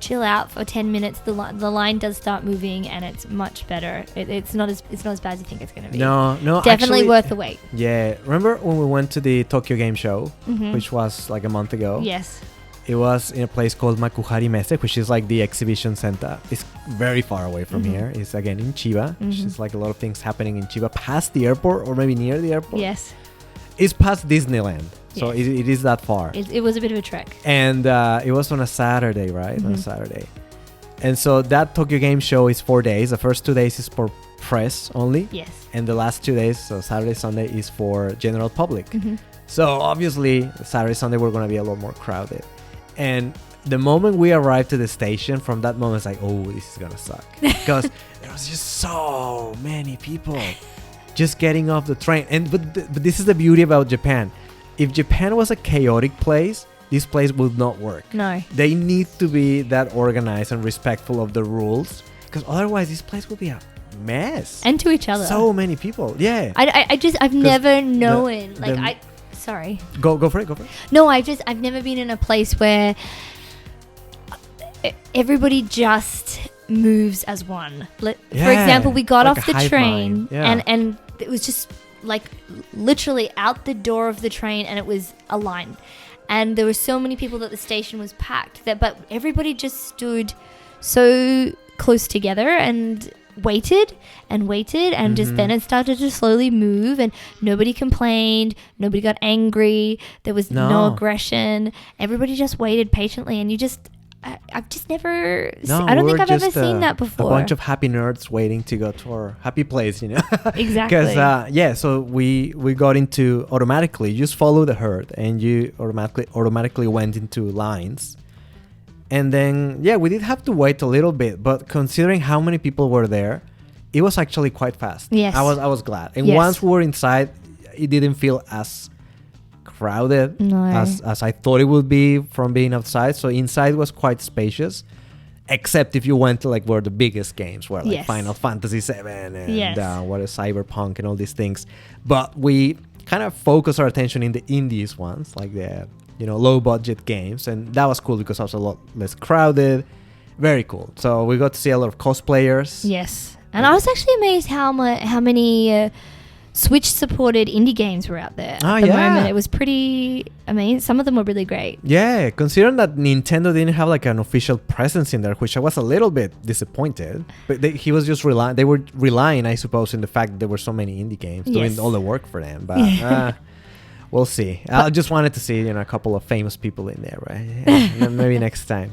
chill out for 10 minutes. The line does start moving, and it's much better. It's not as bad as you think it's going to be. No, Definitely actually, worth the wait. Yeah. Remember when we went to the Tokyo Game Show, Mhm. which was like a month ago? Yes. It was in a place called Makuhari Messe, which is like the exhibition center. It's very far away from Mhm. here. It's again in Chiba, which Mhm. is like a lot of things happening in Chiba, past the airport or maybe near the airport. Yes. It's past Disneyland, so Yes. it is that far. It was a bit of a trek. And it was on a Saturday, right? On a Mhm. Saturday. And so that Tokyo Game Show is 4 days. The first 2 days is for press only. Yes. And the last 2 days, so Saturday, Sunday, is for general public. Mhm. So obviously, Saturday, Sunday, we're going to be a lot more crowded. And the moment we arrived to the station, from that moment, it's like, oh, this is going to suck. Because there was just so many people just getting off the train. But this is the beauty about Japan. If Japan was a chaotic place, this place would not work. No. They need to be that organized and respectful of the rules. Because otherwise, this place will be a mess. And to each other. So many people. Yeah. I've never known sorry. Go for it. No, I've never been in a place where everybody just moves as one. For Yeah, example, we got like off a the hive train mind. Yeah. and it was just like literally out the door of the train, and it was a line. And there were so many people that the station was packed but everybody just stood so close together and waited and just then it started to slowly move, and nobody complained, nobody got angry, there was no aggression, everybody just waited patiently, and I've just never I don't think I've ever seen that before. A bunch of happy nerds waiting to go to our happy place, Exactly. Because so we got into automatically, you just follow the herd and you automatically went into lines. And then we did have to wait a little bit, but considering how many people were there, it was actually quite fast. Yes. I was glad. And Yes. once we were inside, it didn't feel as crowded as I thought it would be from being outside. So inside was quite spacious, except if you went to where the biggest games were, like Yes. Final Fantasy 7 and Yes. what is Cyberpunk and all these things. But we kind of focus our attention in the indies ones, like the low budget games, and that was cool because it was a lot less crowded. Very cool. So we got to see a lot of cosplayers. Yes. And I was actually amazed how many Switch supported indie games were out there at the moment. It was pretty amazing. Some of them were really great. Yeah, considering that Nintendo didn't have an official presence in there, which I was a little bit disappointed. But they were relying, I suppose, in the fact that there were so many indie games doing all the work for them. But we'll see. I just wanted to see a couple of famous people in there, right? Maybe next time.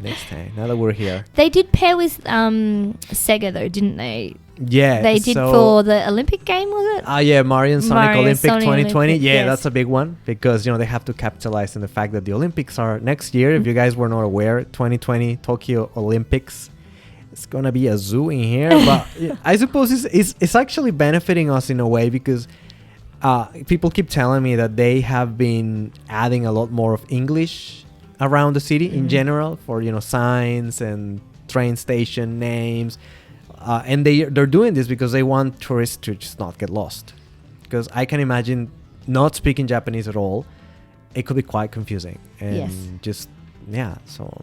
Now that we're here. They did pair with Sega though, didn't they? Yeah, they did for the Olympic game, was it? Yeah, Mario and Sonic Olympic 2020. Olympic, yeah, yes. That's a big one because they have to capitalize on the fact that the Olympics are next year. If you guys were not aware, 2020 Tokyo Olympics. It's gonna be a zoo in here, but I suppose it's actually benefiting us in a way because people keep telling me that they have been adding a lot more of English around the city in general for signs and train station names. And they're doing this because they want tourists to just not get lost. Because I can imagine not speaking Japanese at all, it could be quite confusing. And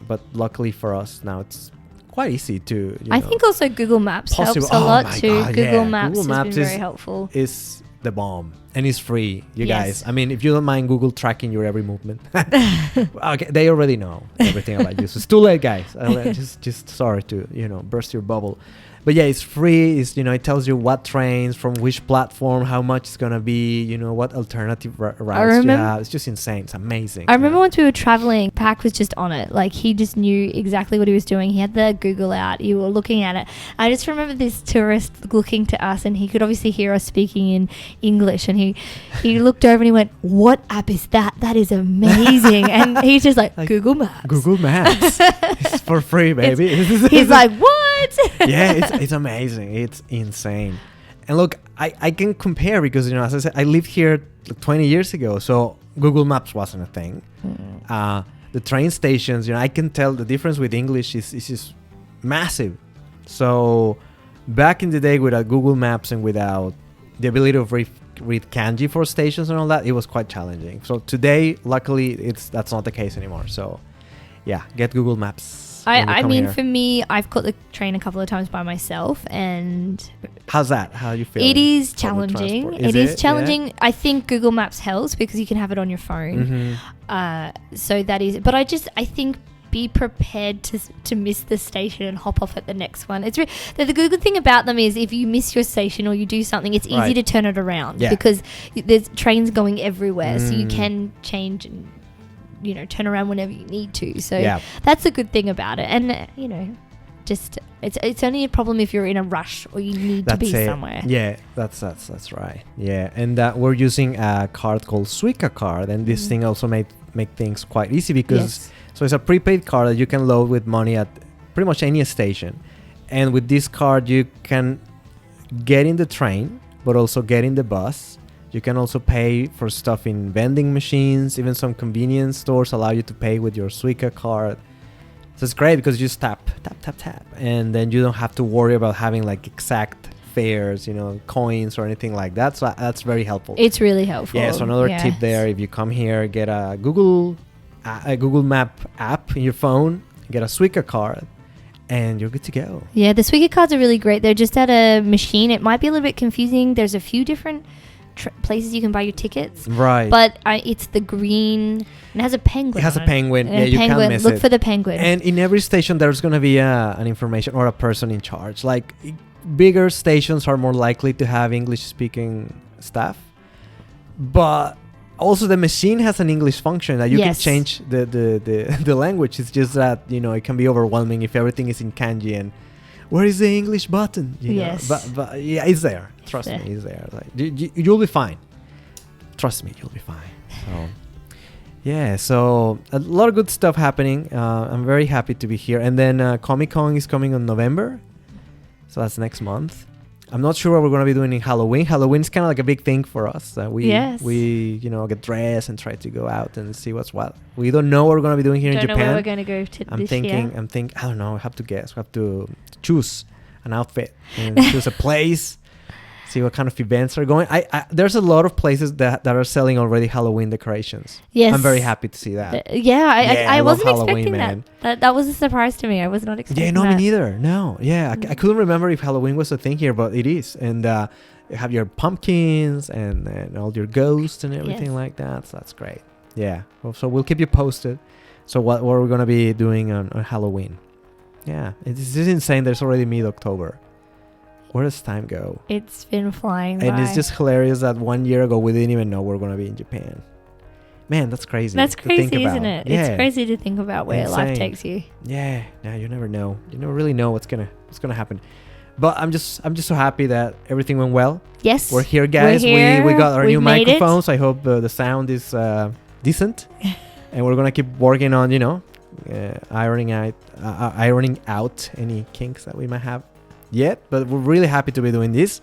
but luckily for us now it's quite easy to. I think also Google Maps helps a lot too. God, Google Maps Google has been very helpful. Is the bomb, and it's free, you Yes. guys. I mean, if you don't mind Google tracking your every movement, okay, they already know everything about you. So it's too late, guys. Just sorry to burst your bubble. But yeah, it's free. It's it tells you what trains from which platform, how much it's gonna be. What alternative routes you have. It's just insane. It's amazing. I remember once we were traveling, Pac was just on it. Like he just knew exactly what he was doing. He had the Google out. You were looking at it. I just remember this tourist looking to us, and he could obviously hear us speaking in English, and he looked over and he went, "What app is that? That is amazing!" And he's just like Google Maps. Google Maps. It's for free, baby. He's like, "What?" Yeah, it's amazing. It's insane. And look, I can compare because as I said, I lived here like 20 years ago, so Google Maps wasn't a thing. The train stations, I can tell the difference with English is just massive. So back in the day, without Google Maps and without the ability to read kanji for stations and all that, it was quite challenging. So today, luckily, that's not the case anymore. So yeah, get Google Maps. I mean, for me, I've caught the train a couple of times by myself, and how's that? How you feel? It is challenging. It is challenging. Yeah. I think Google Maps helps because you can have it on your phone. So that is. But I think be prepared to miss the station and hop off at the next one. It's the good thing about them is if you miss your station or you do something, it's easy to turn it around because there's trains going everywhere, so you can change and turn around whenever you need to. So that's a good thing about it. And just it's only a problem if you're in a rush or you need to be somewhere. Yeah, that's right. Yeah, and we're using a card called Suica card, and this thing also make things quite easy because so it's a prepaid card that you can load with money at pretty much any station. And with this card you can get in the train but also get in the bus. You can also pay for stuff in vending machines. Even some convenience stores allow you to pay with your Suica card. So it's great because you just tap. And then you don't have to worry about having like exact fares, coins or anything like that. So that's very helpful. It's really helpful. Yeah, so another tip there. If you come here, get a Google Map app in your phone, get a Suica card, and you're good to go. Yeah, the Suica cards are really great. They're just at a machine. It might be a little bit confusing. There's a few different places you can buy your tickets, right? But it's the green. It has a penguin. It has a penguin. Yeah, you can't miss it. Look for the penguin. And in every station, there's gonna be an information or a person in charge. Like bigger stations are more likely to have English-speaking staff, but also the machine has an English function that you can change the language. It's just that it can be overwhelming if everything is in kanji and where is the English button? Yes. But yeah, it's there. Trust me, it's there. Like, you'll be fine. Trust me, you'll be fine. So, yeah, so a lot of good stuff happening. I'm very happy to be here. And then Comic-Con is coming on November. So that's next month. I'm not sure what we're going to be doing in Halloween. Halloween is kind of like a big thing for us. We get dressed and try to go out and see what's what. We don't know what we're going to be doing here in Japan. Don't know where we're going to go to this year. I don't know. I have to guess. We have to choose an outfit and choose a place. See what kind of events are going. There's a lot of places that are selling already Halloween decorations. Yes. I'm very happy to see that. I wasn't expecting that. That was a surprise to me. I was not expecting that. Yeah, no, me neither. No. Yeah, I couldn't remember if Halloween was a thing here, but it is. And you have your pumpkins and all your ghosts and everything like that. So that's great. Yeah. Well, so we'll keep you posted. So what we're going to be doing on Halloween. Yeah. It's insane. There's already mid-October. Where does time go? It's been flying by. And it's just hilarious that 1 year ago we didn't even know we were going to be in Japan. Man, that's crazy. That's crazy, isn't it? Yeah. It's crazy to think about where life takes you. Yeah. Now you never know. You never really know what's gonna happen. But I'm just so happy that everything went well. Yes. We're here, guys. We got our new microphones. I hope the sound is decent. And we're gonna keep working on ironing out any kinks that we might have yet, but we're really happy to be doing this.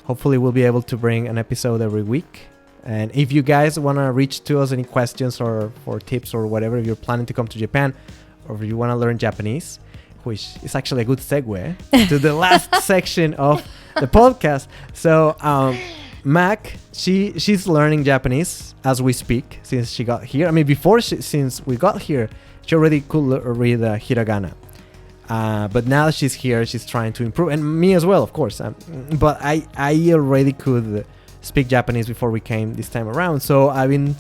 Hopefully we'll be able to bring an episode every week. And if you guys want to reach to us any questions or tips or whatever, if you're planning to come to Japan or if you want to learn Japanese, which is actually a good segue to the last section of the podcast. So Mac, she's learning Japanese as we speak since she got here. I mean, since we got here, she already could read hiragana. But now that she's here, she's trying to improve, and me as well, of course. But I already could speak Japanese before we came this time around, so I've been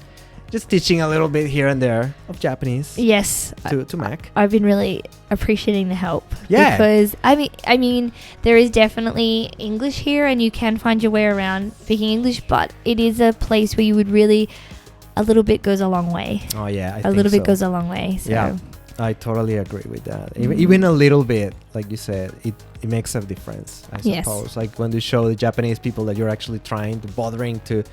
just teaching a little bit here and there of Japanese. Yes, to Mac. I've been really appreciating the help. Yeah, because I mean, there is definitely English here, and you can find your way around speaking English, but it is a place where you would really, a little bit goes a long way. Oh yeah, a little bit goes a long way. So. Yeah, I totally agree with that. Even a little bit, like you said, it makes a difference, I suppose. Yes. Like when you show the Japanese people that you're actually bothering to,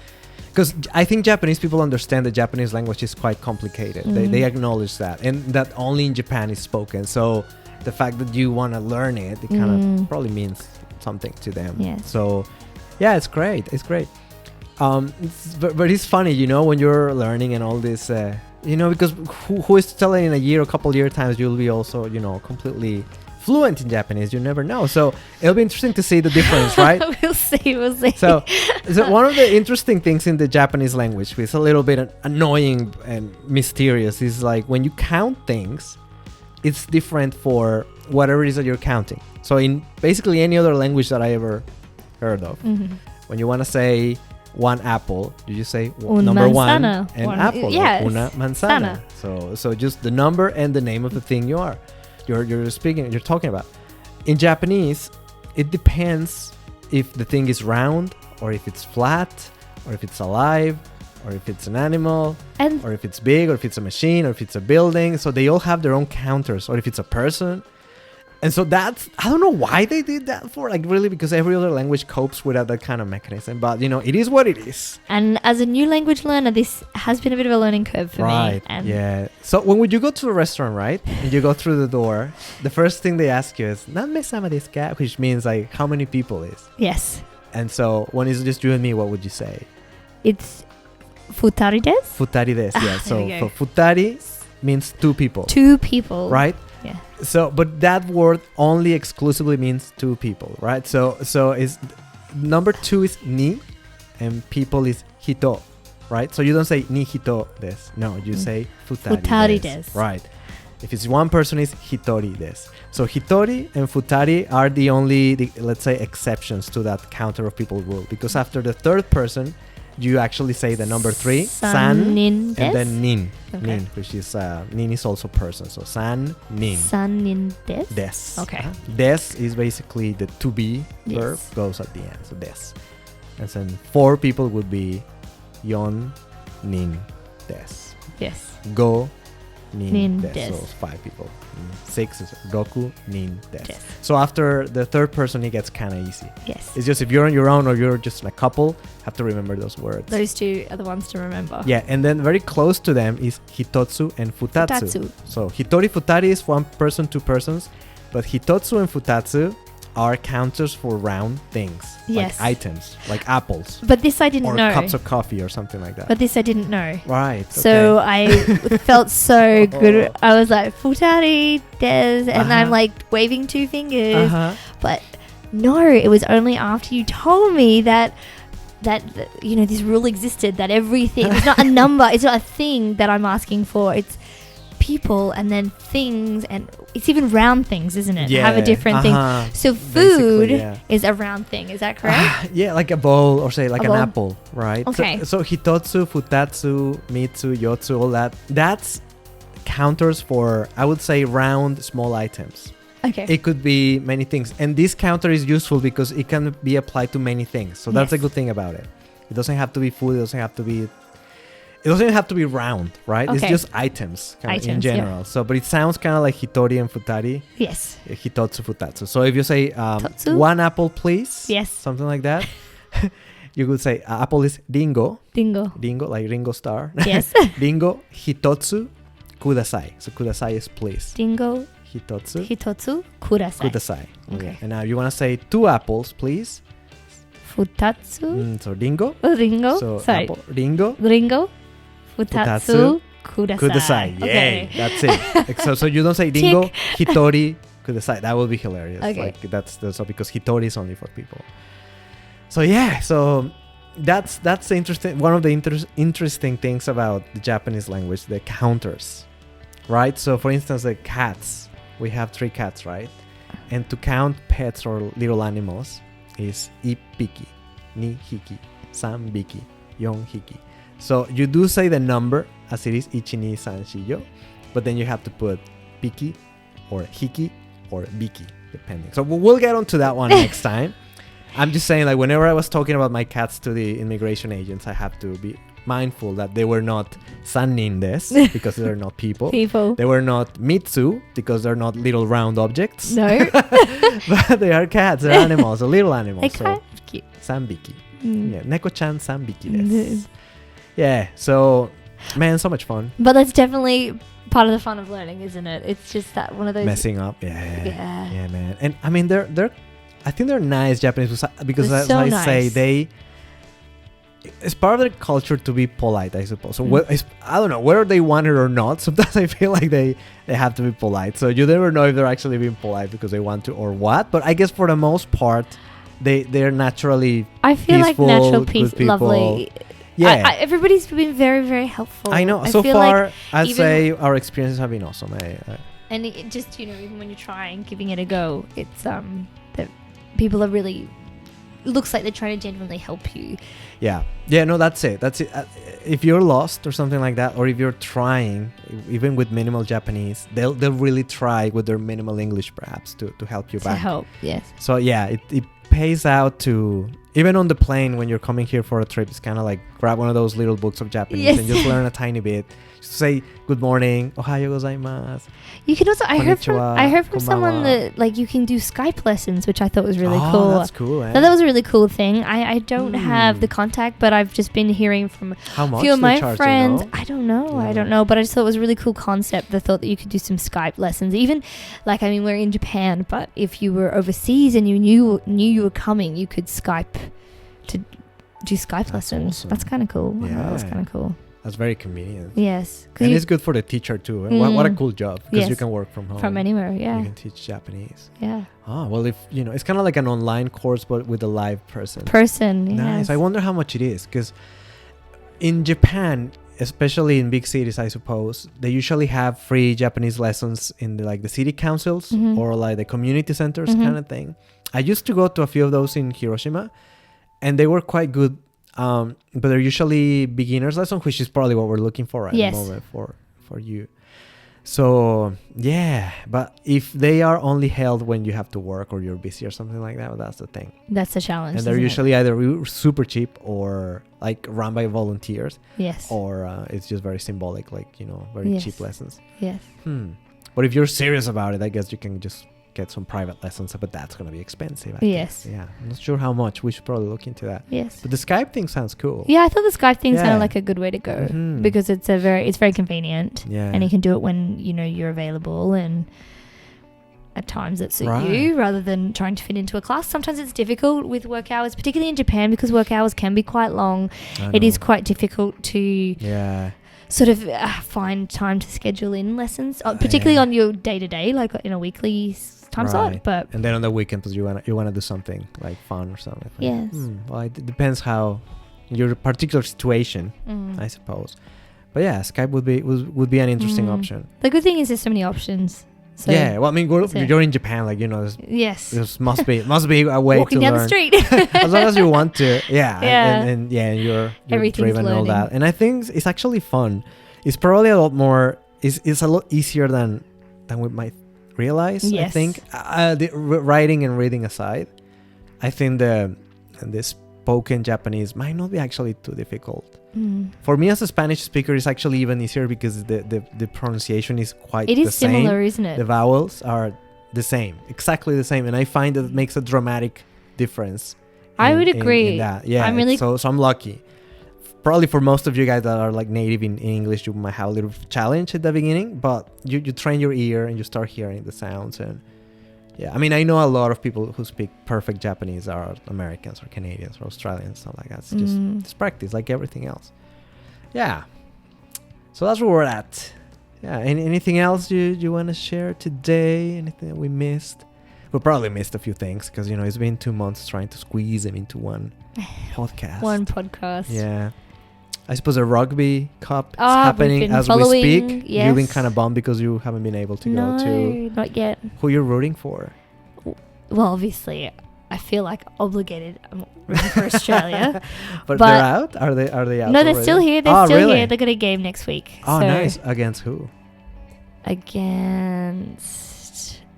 because I think Japanese people understand the Japanese language is quite complicated. They acknowledge that, and that only in Japan is spoken. So the fact that you want to learn it kind of probably means something to them. Yes. So yeah, it's great. It's great. But it's funny, you know, when you're learning and all this, you know, because who is telling in a year or couple year times you'll be also, you know, completely fluent in Japanese. You never know. So it'll be interesting to see the difference, right? We'll see. So one of the interesting things in the Japanese language, which is a little bit annoying and mysterious, is like when you count things, it's different for whatever it is that you're counting. So in basically any other language that I ever heard of, when you want to say one apple, you just say number manzana. One and apple. Yes. Una manzana. So just the number and the name of the thing you're talking about. In Japanese, it depends if the thing is round or if it's flat or if it's alive or if it's an animal or if it's big or if it's a machine or if it's a building. So they all have their own counters, or if it's a person. And so that's, I don't know why they did that for, like, really, because every other language copes without that kind of mechanism. But, you know, it is what it is. And as a new language learner, this has been a bit of a learning curve for me. Right, yeah. So when would you go to a restaurant, right? And you go through the door, the first thing they ask you is, "Nanme-sama desu ka?" Which means, like, how many people is? Yes. And so when it's just you and me, what would you say? It's futari desu? Futari desu, yeah. So for futari means two people. Two people. Right? Yeah. So, but that word only exclusively means two people, right? So is number two is ni, and people is hito, right? So you don't say ni hito desu. No, you say futari desu. Right. If it's one person, it's hitori desu. So hitori and futari are the only, let's say, exceptions to that counter of people rule, because after the third person, you actually say the number three, san, and then nin. Okay. Nin, which is, nin is also person. So san, nin. San, nin, des? Des. Okay. Des is basically the to be verb, goes at the end. So des. And then four people would be yon, nin, des. Yes. Go, nin, des. des. So 5 people. 6 is roku, nin, des. So after the third person, it gets kind of easy. Yes. It's just if you're on your own or you're just a couple, have to remember those words. Those two are the ones to remember. Yeah, and then very close to them is hitotsu and futatsu. So hitori, futari is one person, two persons, but hitotsu and futatsu are counters for round things. Yes. Like items, like apples. But this I didn't know. Or cups of coffee or something like that. But this I didn't know. Right. So I felt so good. I was like, futari des, and I'm like waving two fingers. But no, it was only after you told me that you know, this rule existed, that everything, it's not a number, it's not a thing that I'm asking for, it's people and then things, and it's even round things, isn't it? Yeah. Have a different thing. So food is a round thing, is that correct? Yeah, like a bowl, or say like an apple, right? Okay. So hitotsu, futatsu, mitsu, yotsu, all that's counters for, I would say, round small items. Okay. It could be many things. And this counter is useful because it can be applied to many things. So that's a good thing about it. It doesn't have to be food. It doesn't have to be round, right? Okay. It's just items in general. Yeah. So, but it sounds kind of like hitori and futari. Yes. Hitotsu, futatsu. So if you say one apple, please. Yes. Something like that. You could say apple is ringo. Ringo, like Ringo Starr. Yes. Ringo, hitotsu, kudasai. So kudasai is please. Ringo. Hitotsu, kudasai. Okay. And now you want to say 2 apples, please. Futatsu. So ringo. So apple, ringo. Futatsu, kudasai. Yay. Okay. That's it. So you don't say ringo, hitori, kudasai. That would be hilarious. Okay. Like that's so because hitori is only for people. So yeah. So that's interesting. One of the interesting things about the Japanese language, the counters, right? So for instance, the cats. we have 3 cats, right? And to count pets or little animals is ippiki, ni hiki, san biki, yon hiki. So you do say the number as it is, ichi, ni, san, shiyo, but then you have to put piki or hiki or biki, depending. So we'll get onto that one next time. I'm just saying, like, whenever I was talking about my cats to the immigration agents, I have to be mindful that they were not sannindes because they're not people. They were not mitsu because they're not little round objects. No. But they are cats. They're animals, a little animals. They're kind of cute. Sanbiki. Yeah, neko-chan sanbiki desu. Yeah, so, man, so much fun. But that's definitely part of the fun of learning, isn't it? It's just that one of those... Messing up. Yeah, man. And, I mean, I think they're nice Japanese because as so I nice. say, it's part of their culture to be polite, I suppose. So I don't know whether they want it or not. Sometimes I feel like they have to be polite. So you never know if they're actually being polite because they want to or what. But I guess for the most part, they're naturally I feel peaceful, like natural peace, good people. lovely. Yeah, everybody's been very, very helpful. I know. I so feel far, like I'd say our experiences have been awesome. And it just, even when you're trying, giving it a go, it's that people are really... looks like they're trying to genuinely help you. Yeah, no, that's it. If you're lost or something like that, or if you're trying, even with minimal Japanese, they'll really try with their minimal English perhaps to help you back. To help, yes. So yeah, it pays out to, even on the plane when you're coming here for a trip, it's kind of like grab one of those little books of Japanese and just learn a tiny bit. Just say good morning, ohayo gozaimasu. You can also, I heard from konbanwa. someone that like you can do Skype lessons, which I thought was really cool. That's cool. So that was a really cool thing. I don't have the contact, but I've just been hearing from a few of my friends. You know? I don't know, but I just thought it was a really cool concept. The thought that you could do some Skype lessons, even like, I mean, we're in Japan, but if you were overseas and you knew you were coming, you could Skype to do Skype lessons. Awesome. That's kind of cool. Yeah. That was kind of cool. That's very convenient. Yes. And it's good for the teacher too. What a cool job, because you can work from home. From anywhere, yeah. You can teach Japanese. Yeah. Well, if it's kind of like an online course, but with a live person. Nice. Yes. I wonder how much it is, because in Japan, especially in big cities, I suppose, they usually have free Japanese lessons in the city councils or like the community centers kind of thing. I used to go to a few of those in Hiroshima, and they were quite good. But they're usually beginners lessons, which is probably what we're looking for at the moment for you. So yeah, but if they are only held when you have to work or you're busy or something like that, well, that's the thing. That's the challenge. And they're usually either super cheap or like run by volunteers. Yes. Or it's just very symbolic, like very cheap lessons. Yes. But if you're serious about it, I guess you can just get some private lessons, but that's going to be expensive. I guess. Yeah, I'm not sure how much. We should probably look into that. Yes. But the Skype thing sounds cool. Yeah, I thought the Skype thing sounded like a good way to go because it's very convenient. Yeah. And you can do it when you're available and at times that suit you, rather than trying to fit into a class. Sometimes it's difficult with work hours, particularly in Japan, because work hours can be quite long. It is quite difficult to sort of find time to schedule in lessons, particularly on your day-to-day, like in a weekly time slot. But and then on the weekends you want to do something like fun or something. Yes. Well, it depends how your particular situation, I suppose. But yeah, Skype would be an interesting option. The good thing is there's so many options. So well, I mean, you're in Japan, like there must be a way walking to down learn. the street as long as you want to. And you're driven and all that. And I think it's actually fun. It's probably a lot more. It's a lot easier than we might realize. Yes. I think the writing and reading aside, I think the spoken Japanese might not be actually too difficult. For me as a Spanish speaker, it's actually even easier because the pronunciation is quite the same. It is similar, isn't it? The vowels are the same, exactly the same, and I find that it makes a dramatic difference. I would agree. In that. Yeah, I'm really so I'm lucky. Probably for most of you guys that are like native in English, you might have a little challenge at the beginning, but you train your ear and you start hearing the sounds. And I mean, I know a lot of people who speak perfect Japanese are Americans or Canadians or Australians, stuff like that. It's just practice, like everything else. Yeah. So that's where we're at. Yeah. Anything else you want to share today? Anything that we missed? We probably missed a few things because it's been 2 months trying to squeeze them into one podcast. One podcast. Yeah. I suppose a rugby cup is we've happening been as we following, speak. yes. You've been kind of bummed because you haven't been able to go to. No, not yet. Who you're rooting for? Well, obviously, I feel like obligated. I'm rooting for Australia. But they're out? Are they out? No, they're already? still here. They're still really? here. They got a game next week. Oh, so nice. Against who? Against.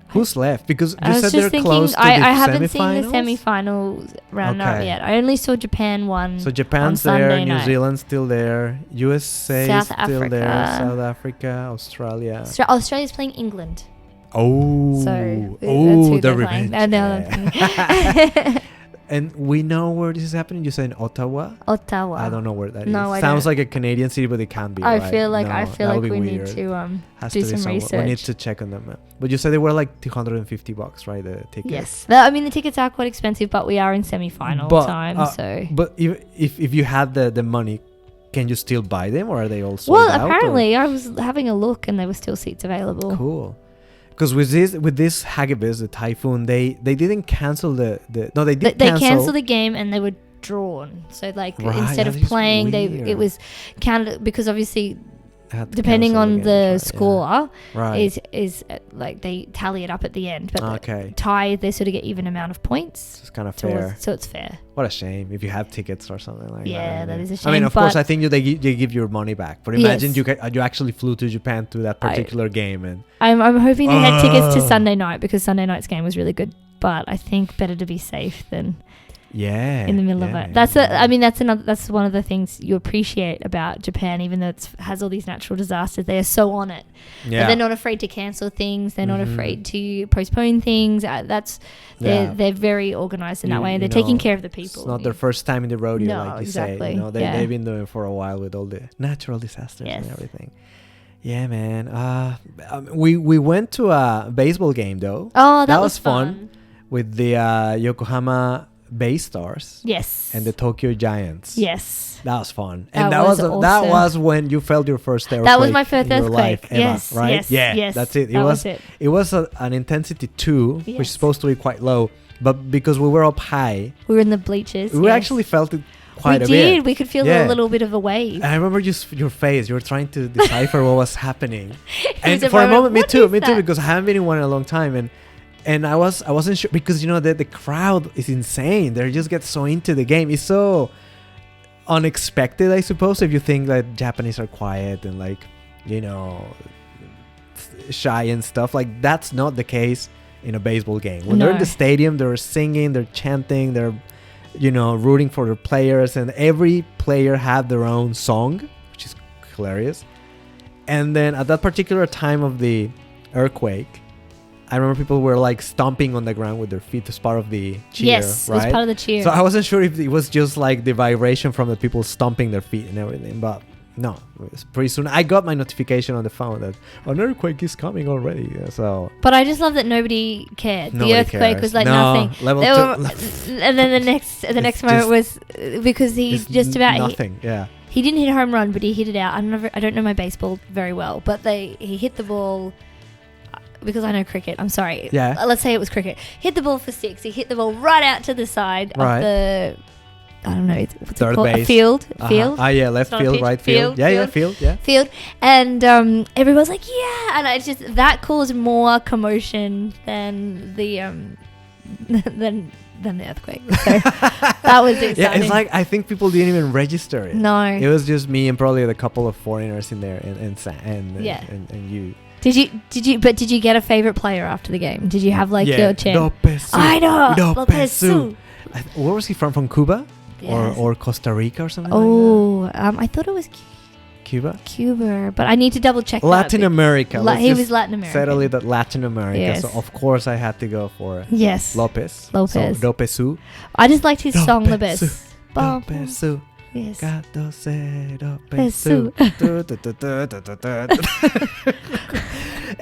Who's left? Because I you was said just they're thinking, close to I the haven't seen the semifinals? semi-finals round up Okay. yet. I only saw Japan one. So Japan's on there, Sunday New night. Zealand's still there, USA South is still there, Africa. South Africa, Australia. Australia's playing England. Oh, So that's who the they're revenge. playing. Yeah. And we know where this is happening. You said in Ottawa. Ottawa. I don't know where that is. No, I Sounds don't. like a Canadian city, but it can't be. I right? feel like No, that would be we weird. need to Has do to be some somewhere. research. We need to check on them. But you said they were like $250, right? The tickets. Yes. I mean, the tickets are quite expensive, but we are in semi-final time, so. But if you had the money, can you still buy them, or are they all sold Well, out? apparently, I was having a look, and there were still seats available. Cool. Because with this Hagibis, the Typhoon, they didn't cancel the no, they did They cancel. cancelled the game, and they were drawn. So, like, Right, instead of that is playing, weird. it was counted because obviously, They had to depending cancel on games, the right? score, Yeah. Right. is like they tally it up at the end. But Okay. tie, they sort of get even amount of points. It's kind of fair. So it's fair. What a shame if you have tickets or something like that. Yeah, that is a I mean, shame, of course, but- I think they give your money back. But imagine Yes. you actually flew to Japan to that particular game, and I'm hoping they had tickets to Oh. Sunday night because Sunday night's game was really good. But I think better to be safe than yeah, in the middle of it. That's one of the things you appreciate about Japan, even though it has all these natural disasters. They are so on it. yeah. But they're not afraid to cancel things. They're not Mhm. afraid to postpone things. They're very organized in that way, and they're taking care of the people. It's not their first time in the rodeo, No, like you exactly. say. You know, Yeah. they've been doing it for a while with all the natural disasters and Yes. everything. Yeah, man. We went to a baseball game though. Oh, that was was fun. With the Yokohama Bay Stars Yes. and the Tokyo Giants. Yes. That was fun. That And that was that awesome. was when you felt your first earthquake. That was my first in your life, earthquake. Emma, Yes. right? Yes. Yeah. Yes. That's it. That was it. It was an intensity 2, which Yes. is supposed to be quite low, but because we were up high, We were in the bleachers. we yes. actually felt it quite we a did. bit. We could feel Yeah. a little bit of a wave. I remember just your face. You were trying to decipher what was happening. And was a for a moment, me "What too, is me too, that?" because I haven't been in one in a long time, and I wasn't sure because the crowd is insane. They just get so into the game. It's so unexpected, I suppose, if you think that Japanese are quiet and like shy and stuff. Like that's not the case in a baseball game. When they're in No. the stadium, they're singing, they're chanting, they're rooting for their players, and every player had their own song, which is hilarious. And then at that particular time of the earthquake, I remember people were like stomping on the ground with their feet as part of the cheer, yes, right? it was part of the cheer. So I wasn't sure if it was just like the vibration from the people stomping their feet and everything, but no, it was pretty soon. I got my notification on the phone that an earthquake is coming already. So But I just love that nobody cared. Nobody The earthquake cares. was like No, nothing. level They two- were- and then the next moment was because he it's just about nothing. Yeah. he didn't hit a home run, but he hit it out. I don't know my baseball very well, but he hit the ball. Because I know cricket, I'm sorry. Yeah. Let's say it was cricket. Hit the ball for 6. He hit the ball right out to the side Right. of the, I don't know, what's Third it called? A base. field. Uh-huh. Field. Ah, yeah, left It's not a field, pitch. right field. Field, Field, yeah. Field. And everyone's like, yeah. And it's just, that caused more commotion than the, than the earthquake. So that was exciting. Yeah, it's like I think people didn't even register it. No. It was just me and probably a couple of foreigners in there, Yeah. and you. Did you get a favorite player after the game? Did you have like your chant? Lopez. I know. Lopez Su. Where was he from? From Cuba? Yes. Or Costa Rica or something Oh, I thought it was like that? Cuba? Cuba, but I need to double check. Latin America. Let's He just was Latin American. settle it at Latin America. Yes. So of course I had to go for Yes. Lopez. Lopez. So Lopezu. I just liked his song the best. Lopezu. Yes. Lopezu.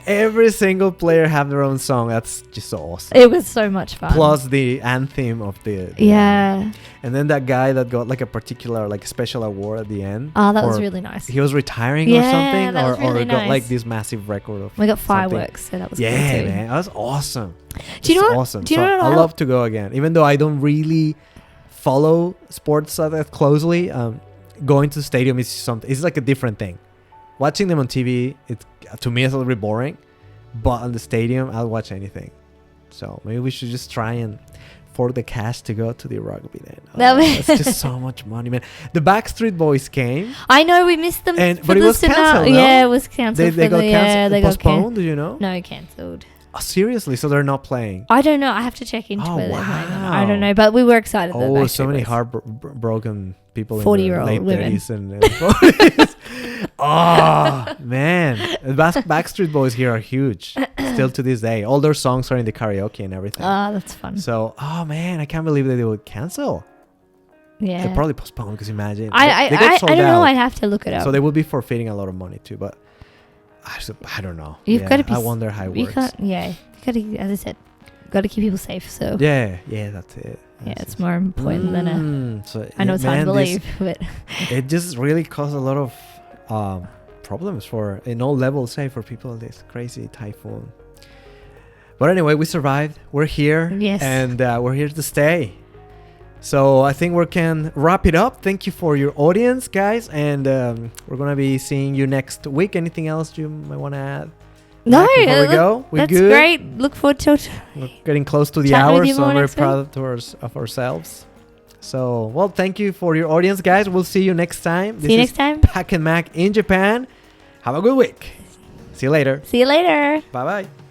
Every single player have their own song. That's just so awesome. It was so much fun. Plus the anthem of the yeah. and then that guy that got like a particular like special award at the end. Oh, that was or really nice. He was retiring or Yeah, something, that was really or got like nice. this massive record of. We got something. fireworks, so that was Yeah, cool too. man, that was awesome. Do you It's know what- Awesome. do you So know what I I- love to go again, even though I don't really follow sports that closely. going to the stadium is something. It's like a different thing. Watching them on TV, to me, it's a little bit boring. But on the stadium, I'll watch anything. So maybe we should just try and for the cash to go to the rugby then. It's just so much money, man. The Backstreet Boys came. I know, we missed them. But it was cancelled, no? Yeah, it was cancelled. They got cancelled. They postponed, do you know? No, cancelled. Oh, seriously? So they're not playing? I don't know. I have to check into whether they're playing or not. I don't know. But we were excited. Oh, so many heartbroken people 40-year-old in their late women. 30s and 40s. Oh, man. The Backstreet Boys here are huge. Still to this day. All their songs are in the karaoke and everything. Oh, that's fun. So, oh, man. I can't believe that they would cancel. Yeah. They probably postponed because imagine. I don't know. I'd have to look it up. So they will be forfeiting a lot of money too. But I don't know. You've got to be. I wonder how it works. You got to, as I said, got to keep people safe. So yeah, that's it. It's more important than a. So I know it's hard to believe, but it just really caused a lot of problems in all levels. Say for people in this crazy typhoon. But anyway, we survived. We're here. Yes. And we're here to stay. So I think we can wrap it up. Thank you for your audience, guys. And we're going to be seeing you next week. Anything else you might want to add? No, before we go? That's good? Great. Look forward to it. We're getting close to the hour, so we're proud of ourselves. So, well, thank you for your audience, guys. We'll see you next time. See you next time. Pac and Mac in Japan. Have a good week. See you later. See you later. Bye-bye.